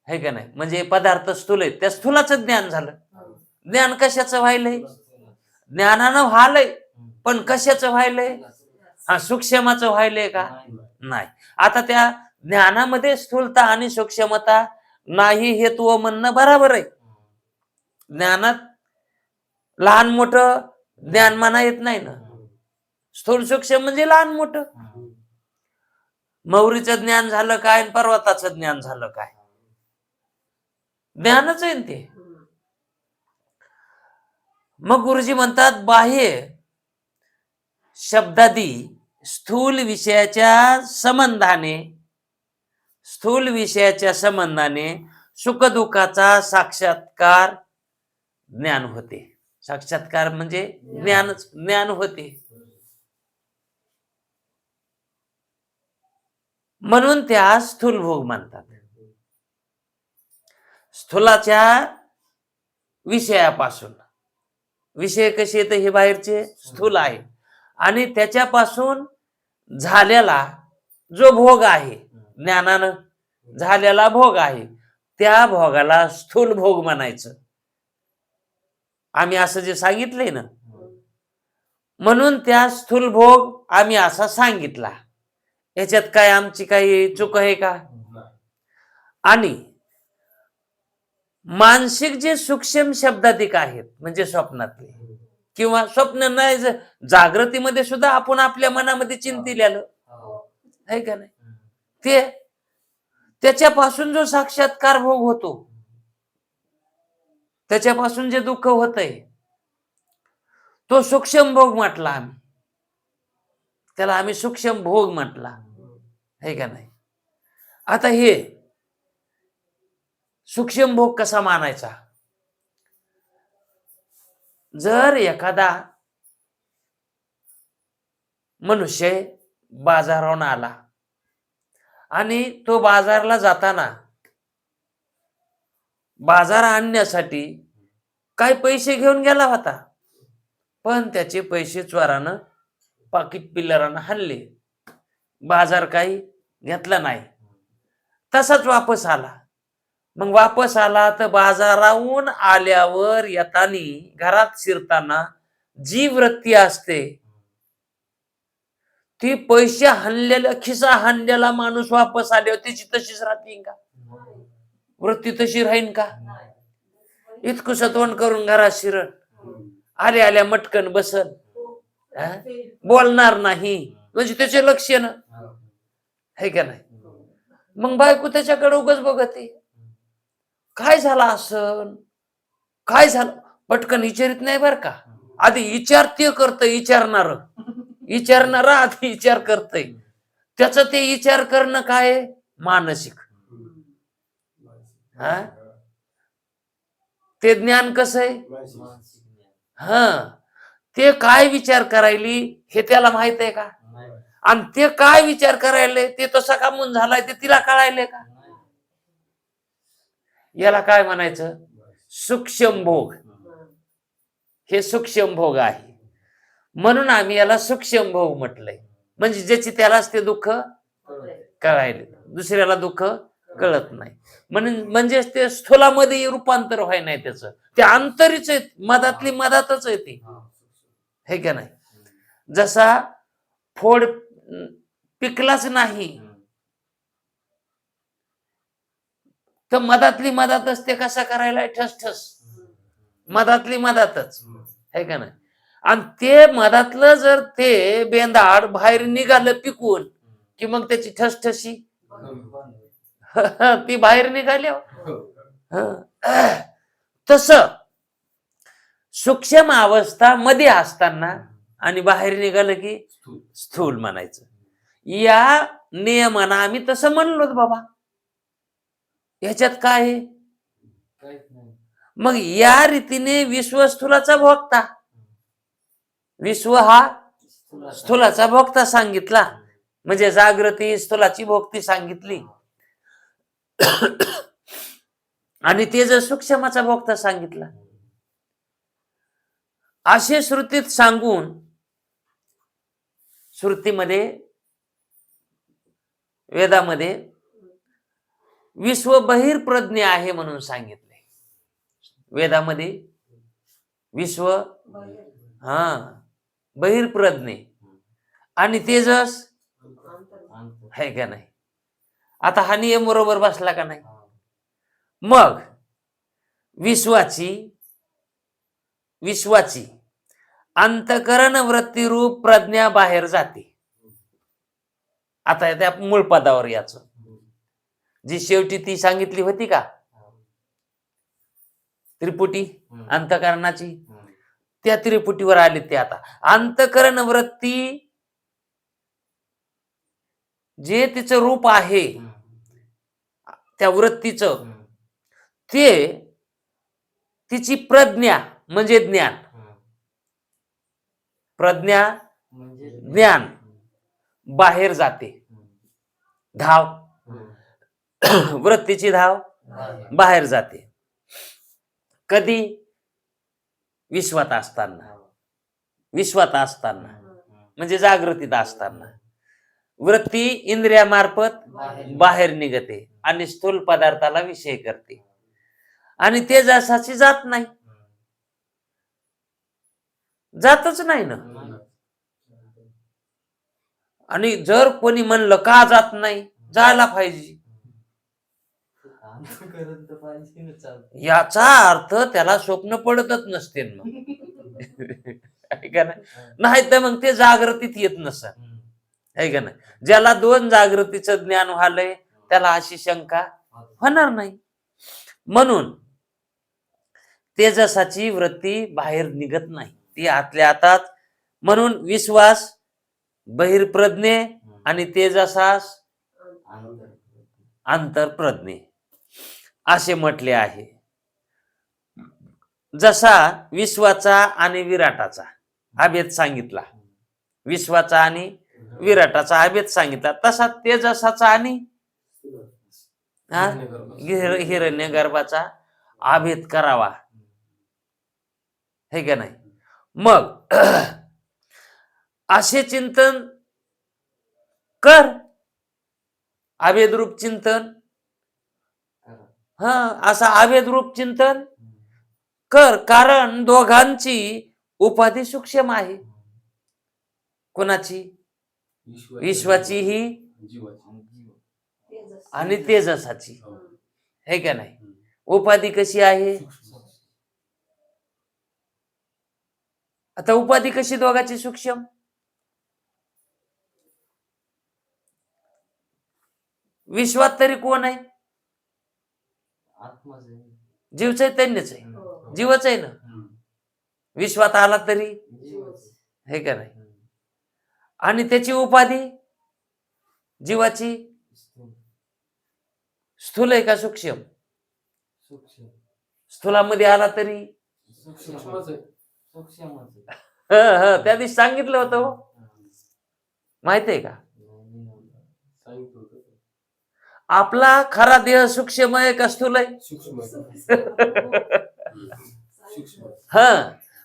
आहे का नाही? म्हणजे पदार्थ स्थूल आहेत, त्या स्थूलाचं ज्ञान झालं. ज्ञान कशाचं व्हायलंय? ज्ञानानं व्हायलंय, पण कशाचं व्हायलंय? हा, सूक्ष्माचं व्हायलंय का? नाही. आता त्या ज्ञानामध्ये स्थूलता आणि सूक्ष्मता नाही हे तू म्हणणं बरोबर आहे. ज्ञानात लहान मोठं ज्ञान म्हणा येत नाही ना. स्थूल सूक्ष्म म्हणजे लहान मोठं. मौरीचं ज्ञान झालं काय आणि पर्वताचं ज्ञान झालं काय? ज्ञानच आहे ते. मग गुरुजी म्हणतात बाह्य शब्दादी स्थूल विषयाच्या संबंधाने सुखदुःखाचा साक्षात्कार ज्ञान होते. साक्षात्कार म्हणजे ज्ञान होते. म्हणून त्या स्थूल भोग म्हणतात. स्थूलाच्या विषयापासून, विषय कसे येते हे बाहेरचे स्थूल आहे, आणि त्याच्यापासून झालेला जो भोग आहे, ज्ञानानं झालेला भोग आहे, त्या भोगाला स्थूल भोग म्हणायचं. आम्ही असं जे सांगितलंय ना, म्हणून त्या स्थूल भोग आम्ही असा सांगितला. याच्यात काय आमची काही चूक आहे का? आणि मानसिक जे सूक्ष्म शब्दाधिक आहेत म्हणजे स्वप्नातले किंवा स्वप्न नाही, जागृतीमध्ये सुद्धा आपण आपल्या मनामध्ये चिंतिलेलं आहे का नाही, ते त्याच्यापासून जो साक्षात्कार भोग होतो, त्याच्यापासून जे दुःख होतंय तो सूक्ष्म भोग म्हटला. आम्ही त्याला सूक्ष्म भोग म्हटला आहे का नाही. आता हे सूक्ष्म भोग कसा मानायचा? जर एखादा मनुष्य बाजारावरून आला आणि तो बाजारला जाताना बाजार आणण्यासाठी काही पैसे घेऊन गेला होता, पण त्याचे पैसे चोरानं पाकिट पिल्लरानं हल्ले, बाजार काही घेतला नाही, तसाच वापस आला. मग वापस आला तर बाजाराहून आल्यावर येतानी घरात शिरताना जी वृत्ती असते ती पैसे हाणलेला, खिसा हाणलेला माणूस वापस आल्यावर त्याची तशीच राहतील का? वृत्ती तशी राहीन का? इतकंस तोंड करून घरात शिरण, आल्या मटकन बसन, बोलणार नाही, म्हणजे त्याचे लक्ष ना आहे का नाही. मग बायको त्याच्याकडे उगाच बघते, काय झालं असं, काय झालं, पटकन विचारित नाही बर का. आधी विचार ते करत, विचारणारा आधी विचार करतय. त्याच ते विचार करणं काय मानसिक, ते ज्ञान कसं आहे? ते काय विचार करायली हे त्याला माहित आहे का? आणि ते काय विचार करायले ते तसा कामून झालाय ते तिला कळायले का? याला काय म्हणायचं? सूक्ष्म भोग. हे सूक्ष्म भोग आहे. म्हणून आम्ही याला सूक्ष्म भोग म्हटलंय. म्हणजे ज्याची त्यालाच ते दुःख कळायले, दुसऱ्याला दुःख कळत नाही. म्हणजे ते स्थूलामध्ये रूपांतर व्हाय नाही त्याचं, ते अंतरीच आहे, मधातली मधातच आहे ती, हे का नाही. जसा फोड पिकलाच नाही तर मधातली मधातच ते कसा करायला ठस ठस, मधातली मधातच, है का नाही? आणि ते मधातलं जर ते बेंदाड बाहेर निघालं पिकून की मग त्याची ठसठशी ती बाहेर निघाली. तस सूक्ष्म अवस्था मध्ये असताना आणि बाहेर निघालं की स्थूल म्हणायचं. या नियमानं आम्ही तसं म्हणलो बाबा, ह्याच्यात काय आहे? मग या रीतीने विश्व स्थूलाचा भोगता, विश्व हा स्थूलाचा भोगता सांगितला, म्हणजे जागृती स्थूलाची भोगती सांगितली आणि ते जर सूक्ष्माचा भोगता सांगितला. असे श्रुतीत सांगून श्रुतीमध्ये वेदामध्ये विश्व बहिर्प्रज्ञ आहे म्हणून सांगितले. वेदामध्ये विश्व बहिर्प्रज्ञ आणि तेजस आहे का नाही? आता हा नियम बरोबर बसला का नाही? मग विश्वाची अंतकरण वृत्तीरूप प्रज्ञा बाहेर जाते. आता त्या मूळ पदावर याच जी शेवटी ती सांगितली होती का त्रिपुटी अंतकरणाची, त्या त्रिपुटीवर आली. ते आता अंतकरण वृत्ती जे तिचं रूप आहे त्या वृत्तीचं, ते तिची प्रज्ञा म्हणजे ज्ञान, प्रज्ञा ज्ञान बाहेर जाते. धाव वृत्तीची धाव बाहेर जाते. कधी? विश्वात असताना म्हणजे जागृतीत असताना वृत्ती इंद्रियामार्फत बाहेर निघते आणि स्थूल पदार्थाला विषय करते आणि ते जसाची जात नाही, जातच नाही ना. आणि जर कोणी म्हणलं का जात नाही, जायला पाहिजे, याचा अर्थ त्याला स्वप्न पडतच नसते नाही तर मग ते जागृतीत येत नसत, है का नाही? ज्याला दोन जागृतीचं ज्ञान व्हालंय त्याला अशी शंका होणार नाही. म्हणून तेजसाची वृत्ती बाहेर निघत नाही, ती आतल्या आतात. म्हणून विश्वास बहिर्प्रज्ञे आणि तेजसास अंतरप्रज्ञे असे म्हटले आहे. जसा विश्वाचा आणि विराटाचा अभेद सांगितला, विश्वाचा आणि विराटाचा अभेद सांगितला, तसा तेजसाचा आणि हिरण्यगर्भाचा अभेद करावा, हे का नाही? मग असे चिंतन कर, अभेद रूप चिंतन, असा अभेद रूप चिंतन कर. कारण दोघांची उपाधी सूक्ष्म आहे. कोणाची? विश्वाची ही आणि तेजसाची, हे का नाही? उपाधी कशी आहे? आता उपाधी कशी दोघांची सूक्ष्म? विश्वात तरी कोण आहे? जीव चैतन्यच आहे, जीवच आहे ना. विश्वात आला तरी, हे का नाही? आणि त्याची उपाधी जीवाची स्थूल आहे का सूक्ष्म? स्थूलामध्ये आला तरी त्या दिवशी सांगितलं होतं, माहित आहे का? आपला खरा देह सूक्ष्म आहे का स्थूल आहे?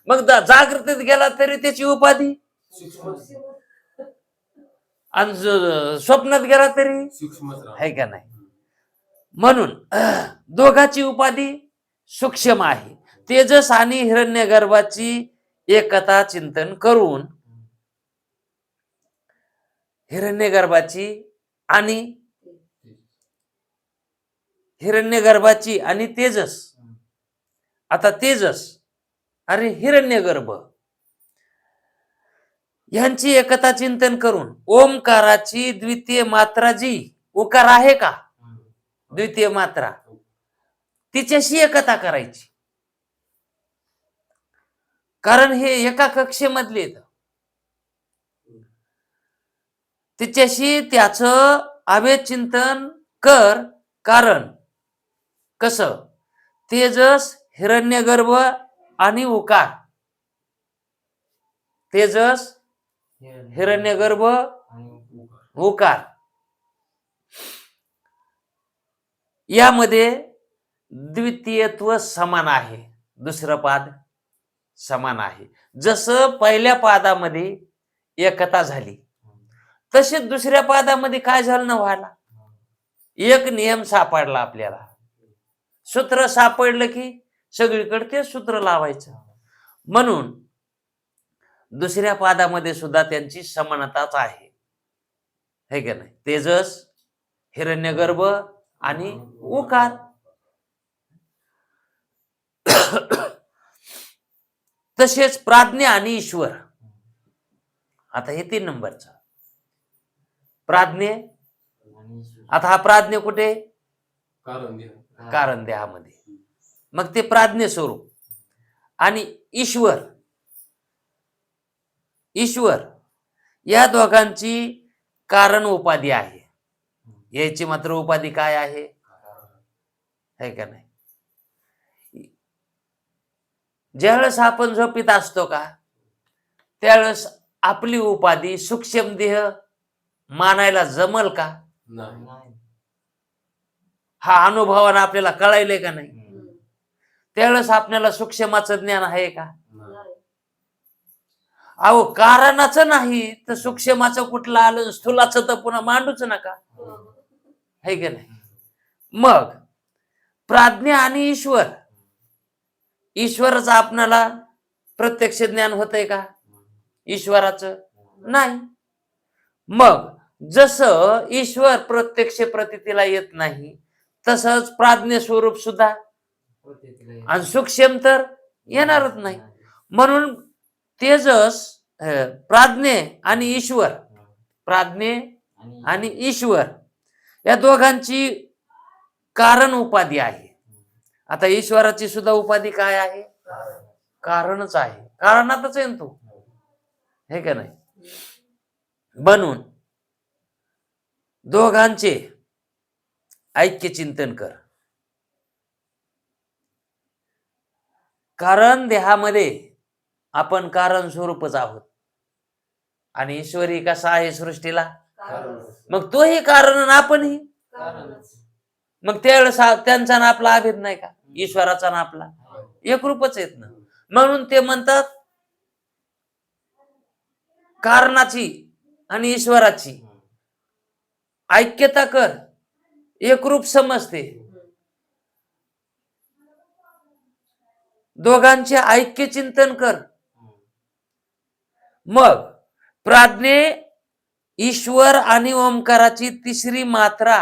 मग जागृतीत गेला तरी त्याची उपाधी, आणि स्वप्नात गेला तरी, आहे का नाही? म्हणून दोघांची उपाधी सूक्ष्म आहे. तेजस आणि हिरण्यगर्भाची एकता चिंतन करून हिरण्यगर्भाची आणि हिरण्यगर्भाची आणि तेजस. आता तेजस आणि हिरण्यगर्भ यांची एकता चिंतन करून ओमकाराची द्वितीय मात्रा जी उकार आहे का, द्वितीय मात्रा, तिच्याशी एकता करायची. कारण हे एका कक्षेमधले येत. तिच्याशी त्याचं अभेद चिंतन कर. कारण कसं, तेजस, हिरण्यगर्भ आणि उकार, तेजस, हिरण्यगर्भ, उकार यामध्ये द्वितीयत्व समान आहे. दुसरं पाद समान आहे. जसं पहिल्या पादामध्ये एकता झाली तसे दुसऱ्या पादामध्ये काय झालं ना व्हायला, एक नियम सापडला आपल्याला. सूत्र सापडलं की सगळीकडे ते सूत्र लावायचं. म्हणून दुसऱ्या पादामध्ये सुद्धा त्यांची समानताच आहे, है का नाही. तेजस, हिरण्यगर्भ आणि उकार. तसेच प्राज्ञा आणि ईश्वर. आता हे 3 नंबरचा प्राज्ञा. आता हा प्राज्ञा कुठे, कारण देहामध्ये. मग ते प्राज्ञ स्वरूप आणि ईश्वर, ईश्वर या दोघांची कारण उपाधी आहे. याची मात्र उपाधी काय आहे, है का नाही. ज्यावेळेस आपण झोपीत असतो का, त्यावेळेस आपली उपाधी सूक्ष्म देह मानायला जमल का, हा अनुभवानं आपल्याला कळायले का नाही. त्यावेळेस आपल्याला सूक्ष्माचं ज्ञान आहे का. अहो कारणाचं नाही तर सूक्ष्माचं कुठलं आलं, स्थूलाचं तर पुन्हा मांडूच नका, है का नाही. मग प्राज्ञा आणि ईश्वर, ईश्वराचं आपणाला प्रत्यक्ष ज्ञान होतंय का, ईश्वराचं नाही. मग जसं ईश्वर प्रत्यक्ष प्रतीतीला येत नाही तसंच प्राज्ञ स्वरूप सुद्धा आणि सूक्ष्म तर येणारच नाही. म्हणून तेजस, प्राज्ञ आणि ईश्वर, प्राज्ञ आणि ईश्वर या दोघांची कारण उपाधी आहे. आता ईश्वराची सुद्धा उपाधी काय आहे, कारणच आहे. कारणातच आहे तो, हे का नाही. म्हणून दोघांचे ऐक्य चिंतन कर. कारण देहामध्ये आपण कारण स्वरूपच आहोत आणि ईश्वरी कसा आहे सृष्टीला, मग तोही कारण आणि आपणही. मग त्यावेळेस त्यांचा ना आपला अभेद नाही का, ईश्वराचा ना आपला एक रूपच येत ना. म्हणून ते म्हणतात कारणाची आणि ईश्वराची ऐक्यता कर, एकरूप समजते. दोघांचे ऐक्य चिंतन कर. मग प्राज्ञे, ईश्वर आणि ओंकाराची तिसरी मात्रा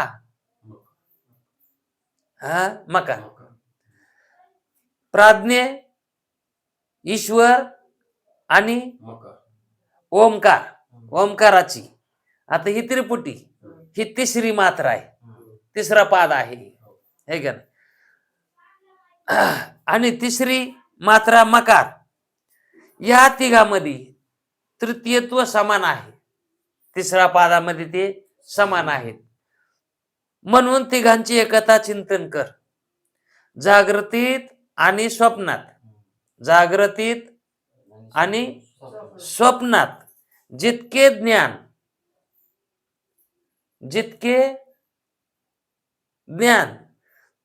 मकार. प्राज्ञे, ईश्वर आणि ओंकार, ओंकाराची आता ही त्रिपुटी, ही तिसरी मात्रा आहे, तिसरा पाद आहे, हे का. आणि तिसरी मात्रा मकार. या तिघामध्ये तृतीयत्व समान आहे, तिसऱ्या पादामध्ये ते समान आहेत. म्हणून तिघांची एकता चिंतन कर. जागृतीत आणि स्वप्नात, जागृतीत आणि स्वप्नात जितके ज्ञान, जितके ज्ञान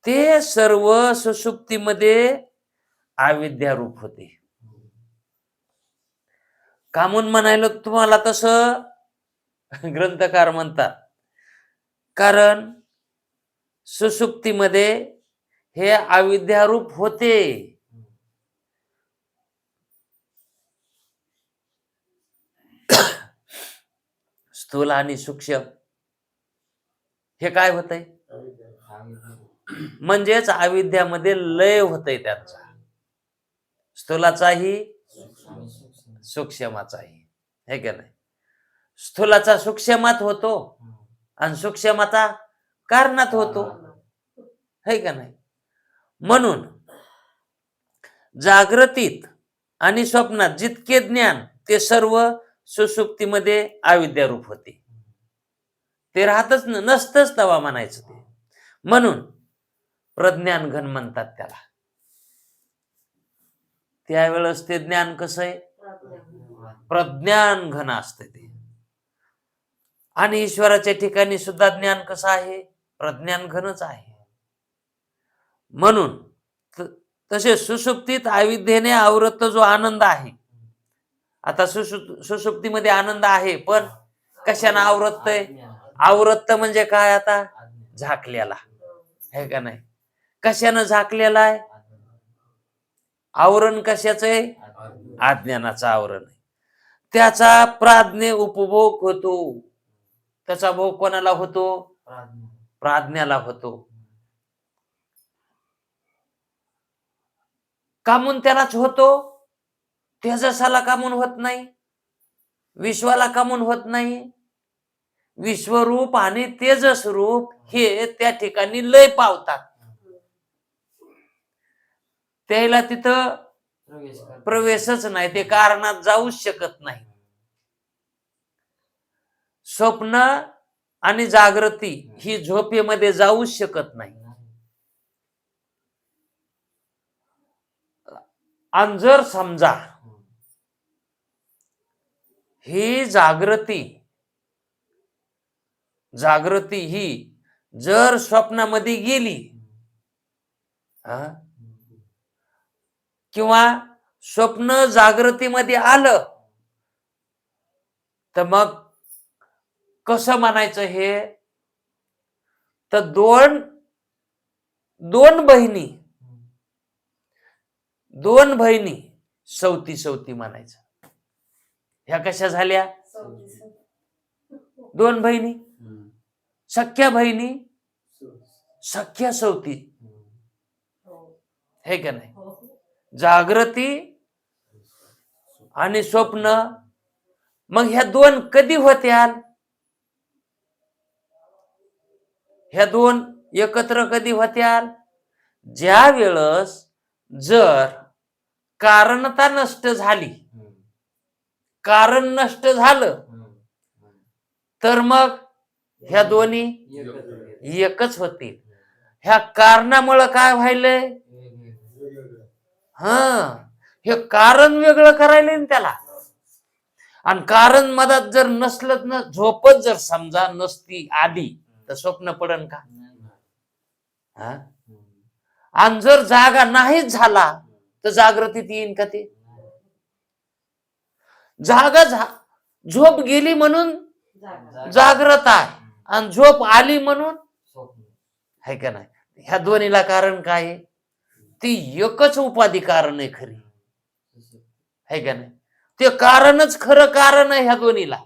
ते सर्व सुषुप्तीमध्ये अविद्यारूप होते. कामून म्हणायला तुम्हाला तसं ग्रंथकार म्हणतात, कारण सुषुप्तीमध्ये हे अविद्यारूप होते. स्थूल आणि सूक्ष्म हे काय होतंय? म्हणजेच अविद्यामध्ये लय होतंय त्यांचा, स्थूलाचाही सूक्ष्माचाही, हे का नाही? स्थूलाचा सूक्ष्मात होतो आणि सूक्ष्माचा कारणात होतो, है का नाही? म्हणून जागृतीत आणि स्वप्नात जितके ज्ञान ते सर्व सुषुप्तीमध्ये अविद्यारूप होते. ते राहतच नसतंच तवा म्हणायचं ते. म्हणून प्रज्ञान घन म्हणतात त्याला. त्यावेळेस ते ज्ञान कसं आहे? प्रज्ञान घन असते ते. आणि ईश्वराच्या ठिकाणी सुद्धा ज्ञान कसं आहे? प्रज्ञान घनच आहे. म्हणून तसे सुषुप्तीत अविद्येने आवृत्त जो आनंद आहे, आता सुषुप्तीमध्ये आनंद आहे, पण कशाने आवृत्त आहे? आवृत्त म्हणजे काय? आता झाकलेला, है का नाही? कशानं झाकलेला आहे? आवरण कशाचं आहे? अज्ञानाचं आवरण आहे. त्याचा प्राज्ञ उपभोग होतो. त्याचा भोग कोणाला होतो? प्राज्ञाला होतो. कामून त्यालाच होतो. तेजसाला कामून होत नाही, विश्वाला कामून होत नाही. विश्वरूप आणि तेजस रूप हे त्या ठिकाणी लय पावतात. त्याला तिथं प्रवेशच नाही, ते कारणात जाऊच शकत नाही. स्वप्न आणि जागृती ही झोपेमध्ये जाऊच शकत नाही. आणि जर समजा ही जागृती ही जर स्वप्नामध्ये गेली किंवा स्वप्न जागृतीमध्ये आलं, तर मग कसं म्हणायचं हे? तर दोन बहिणी सवती म्हणायचं. ह्या कशा झाल्या? दोन बहिणी, सख्या बहिणी, सख्या सवती, हे का नाही? जागृती आणि स्वप्न, मग ह्या दोन कधी होत्या? ह्या दोन एकत्र कधी होत्या? ज्या वेळेस जर कारणता नष्ट झाली, कारण नष्ट झालं, तर मग ह्या दोन्ही एकच होतील. ह्या कारणामुळे काय व्हायलंय? हे कारण वेगळं करायला ना त्याला. आणि कारण मधात जर नसलं ना, झोपच जर समजा नसती आली, तर स्वप्न पडन का? आणि जर जागा नाहीच झाला, तर जागृतीत येईन का ते? झोप गेली म्हणून जागृत आहे, आणि झोप आली म्हणून, है का नाही? ह्या दोन्हीला कारण काय आहे? ती एकच उपाधी कारण आहे खरी, है का नाही? ते कारणच खरं कारण आहे ह्या दोन्हीला.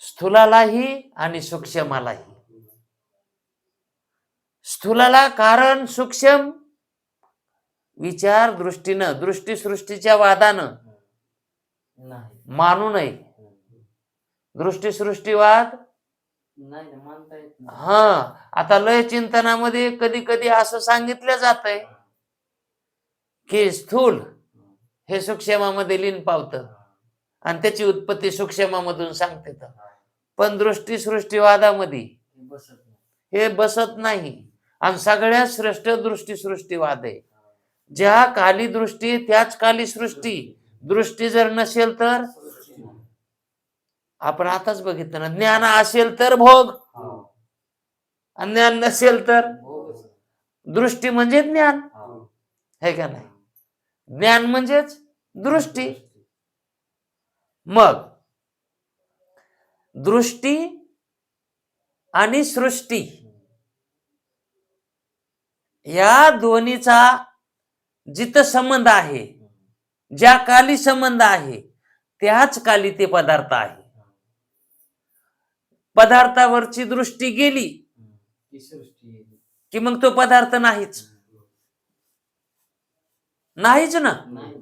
स्थूलालाही आणि सूक्ष्मालाही. स्थूलाला कारण सूक्ष्म विचार दृष्टीनं, दृष्टी सृष्टीच्या वादानं मानू नये. दृष्टी सृष्टीवाद आता लय चिंतनामध्ये कधी कधी असं सांगितलं जातंय की स्थूल हे सूक्ष्मामध्ये लीन पावतं आणि त्याची उत्पत्ती सूक्ष्मामधून सांगते. पण दृष्टी सृष्टीवादामध्ये हे बसत नाही. आणि सगळ्यात श्रेष्ठ दृष्टी सृष्टीवाद आहे. ज्या काली दृष्टी त्याच काली सृष्टी. दृष्टी जर नसेल तर, आपण आताच बघितलं ना, ज्ञान असेल तर भोग, ज्ञान नसेल तर दृष्टी म्हणजे ज्ञान, है का नाही? ज्ञान म्हणजेच दृष्टी. मग दृष्टी आणि सृष्टी या दोन्हीचा जिथं संबंध आहे, ज्या काली संबंध आहे, त्याच काली ते पदार्थ आहे. पदार्थावरची दृष्टी गेली ती सृष्टी आहे. की मग तो पदार्थ नाहीच नाहीच ना. नाही.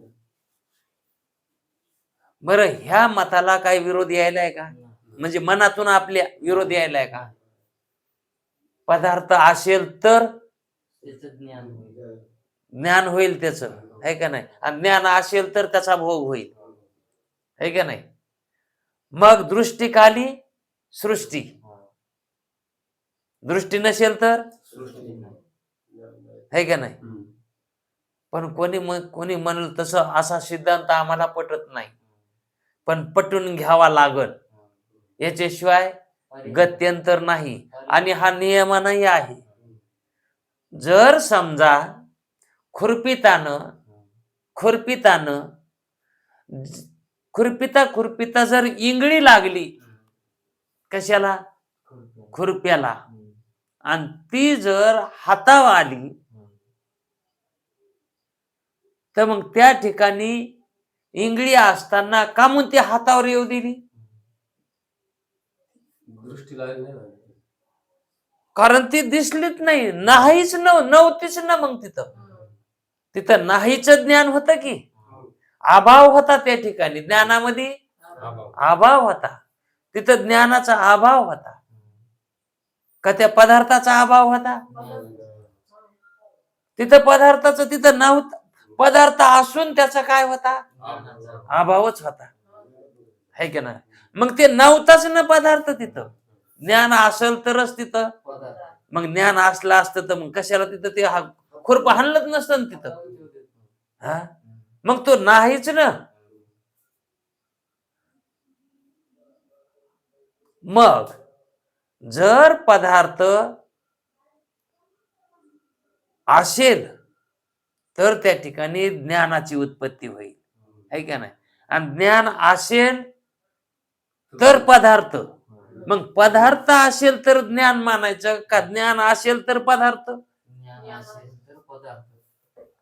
बरं, ह्या मताला काही विरोध यायलाय का? नाही. म्हणजे मनातून आपल्या विरोध यायलाय का? पदार्थ असेल तर त्याचं ज्ञान होईल. ज्ञान होईल त्याचं, है का नाही? आणि ज्ञान असेल तर त्याचा भोग होईल, है का नाही? मग दृष्टी काली सृष्टी, दृष्टी नसेल तर सृष्टी नाही. है का नाही? पण कोणी म्हणलं तसं असा सिद्धांत आम्हाला पटत नाही, पण पटून घ्यावा लागल, याच्याशिवाय गत्यंतर नाही. आणि हा नियमानही आहे. जर समजा खुरपिता जर इंगळी लागली कशाला? खुरप्याला, आणि ती जर हातावर आली तर मग त्या ठिकाणी इंगळी असताना का म्हणून ती हातावर येऊ दिली? दृष्टी लागली नाही ना. कारण ती दिसलीच नाही, नाहीच नव्हतीच ना. मग तिथं नाहीच ज्ञान होतं की अभाव होता. त्या ठिकाणी ज्ञानामध्ये अभाव होता, तिथं ज्ञानाचा अभाव होता का त्या पदार्थाचा अभाव होता? तिथं पदार्थाचं तिथं नव्हतं. पदार्थ असून त्याचा काय होता? अभावच होता, है की नाही? मग ते नव्हताच ना पदार्थ. तिथं ज्ञान असेल तरच तिथं. मग ज्ञान असलं असतं तर मग कशाला तिथं ते खुरप हाणलंच नसतं ना तिथं. हा, मग तो नाहीच ना. मग जर पदार्थ असेल तर त्या ठिकाणी ज्ञानाची उत्पत्ती होईल, है का नाही? आणि ज्ञान असेल तर पदार्थ. मग पदार्थ असेल तर ज्ञान मानायचं का ज्ञान असेल तर पदार्थ? ज्ञान असेल तर पदार्थ,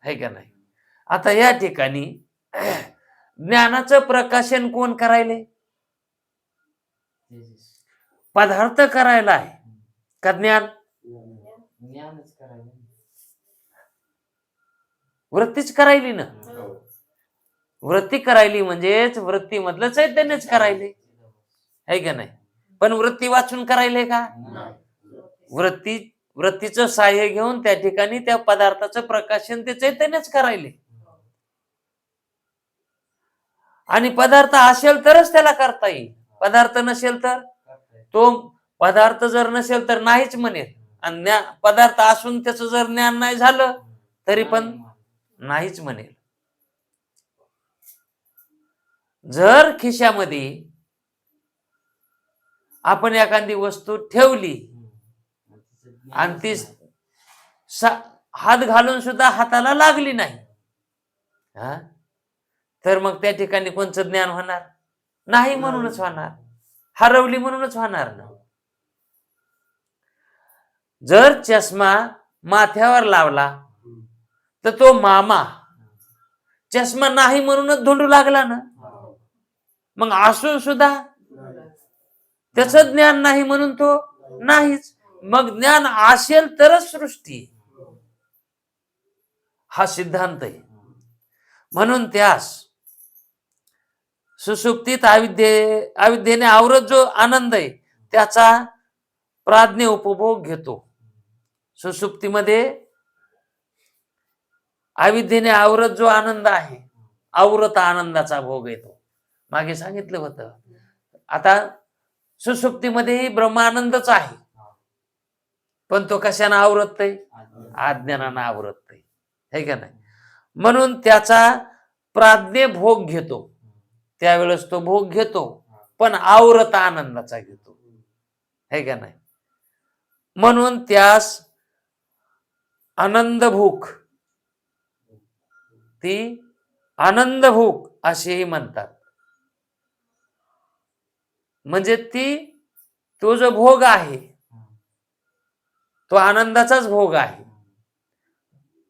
है का नाही? आता या ठिकाणी ज्ञानाचं प्रकाशन कोण करायले? पदार्थ करायला आहे का ज्ञान? ज्ञानच करायला. वृत्तीच करायली ना. वृत्ती करायली म्हणजेच वृत्ती मधलं चैतन्यच करायले, है का नाही? पण वृत्ती वाचून करायले का? वृत्तीचं सहाय्य घेऊन त्या ठिकाणी त्या पदार्थाचं प्रकाशन ते चैतन्यच करायले. आणि पदार्थ असेल तरच त्याला करता येईल. पदार्थ नसेल तर तो पदार्थ जर नसेल तर नाहीच म्हणेल. आणि पदार्थ असून त्याचं जर ज्ञान नाही झालं तरी पण नाहीच म्हणेल. जर खिशामध्ये आपण एखादी वस्तू ठेवली आणि ती हात घालून सुद्धा हाताला लागली नाही, तर मग त्या ठिकाणी कोणचं ज्ञान होणार? नाही म्हणूनच होणार, हरवली म्हणूनच होणार ना. जर चष्मा माथ्यावर लावला तर तो मामा चष्मा नाही म्हणूनच धुंडू लागला ना. मग असून सुद्धा त्याचं ज्ञान नाही म्हणून तो नाहीच. मग ज्ञान असेल तरच सृष्टी, हा सिद्धांत आहे. म्हणून त्यास सुषुप्तीत अविद्येने आवरत जो आनंद आहे त्याचा प्राज्ञ उपभोग घेतो. सुषुप्तीमध्ये अविद्येने आवरत जो आनंद आहे, आवरत आनंदाचा भोग येतो. मागे सांगितलं होतं. आता सुषुप्तीमध्येही ब्रह्मानंदच आहे, पण तो कशाने आवरत आहे? अज्ञानानं आवरत आहे, है का नाही? म्हणून त्याचा प्राज्ञ भोग घेतो. त्यावेळेस तो भोग घेतो पण आवरत आनंदाचा घेतो, है का नाही? म्हणून त्यास आनंद भूक, ती आनंद भूक असेही म्हणतात. म्हणजे तो जो भोग आहे तो आनंदाचाच भोग आहे.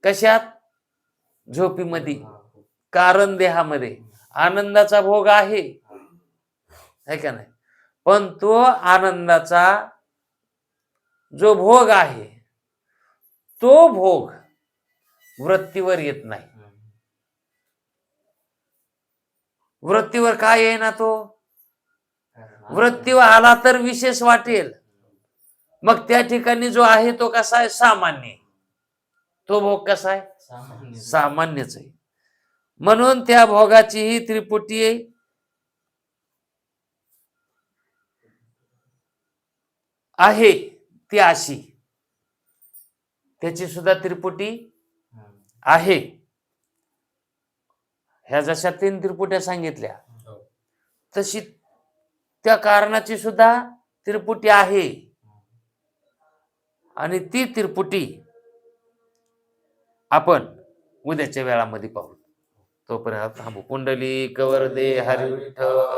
कशात? झोपीमध्ये, कारण देहामध्ये. आनंदाचा भोग आहे का नाही, पण तो आनंदाचा जो भोग आहे तो भोग वृत्तीवर येत नाही. वृत्तीवर काय येईना तो, वृत्तीवर आला तर विशेष वाटेल. मग त्या ठिकाणी जो आहे तो कसा आहे, सामान्य. तो भोग कसा आहे, सामान्यच आहे. म्हणून त्या भोगाची ही त्रिपुटी आहे ती अशी, त्याची सुद्धा त्रिपुटी आहे. ह्या जशा 3 त्रिपुट्या सांगितल्या तशी त्या कारणाची सुद्धा त्रिपुटी आहे. आणि ती त्रिपुटी आपण उद्याच्या वेळामध्ये पाहू. तोपर्यंत थांबू. कुंडली कवरदे हरी विठ्ठल.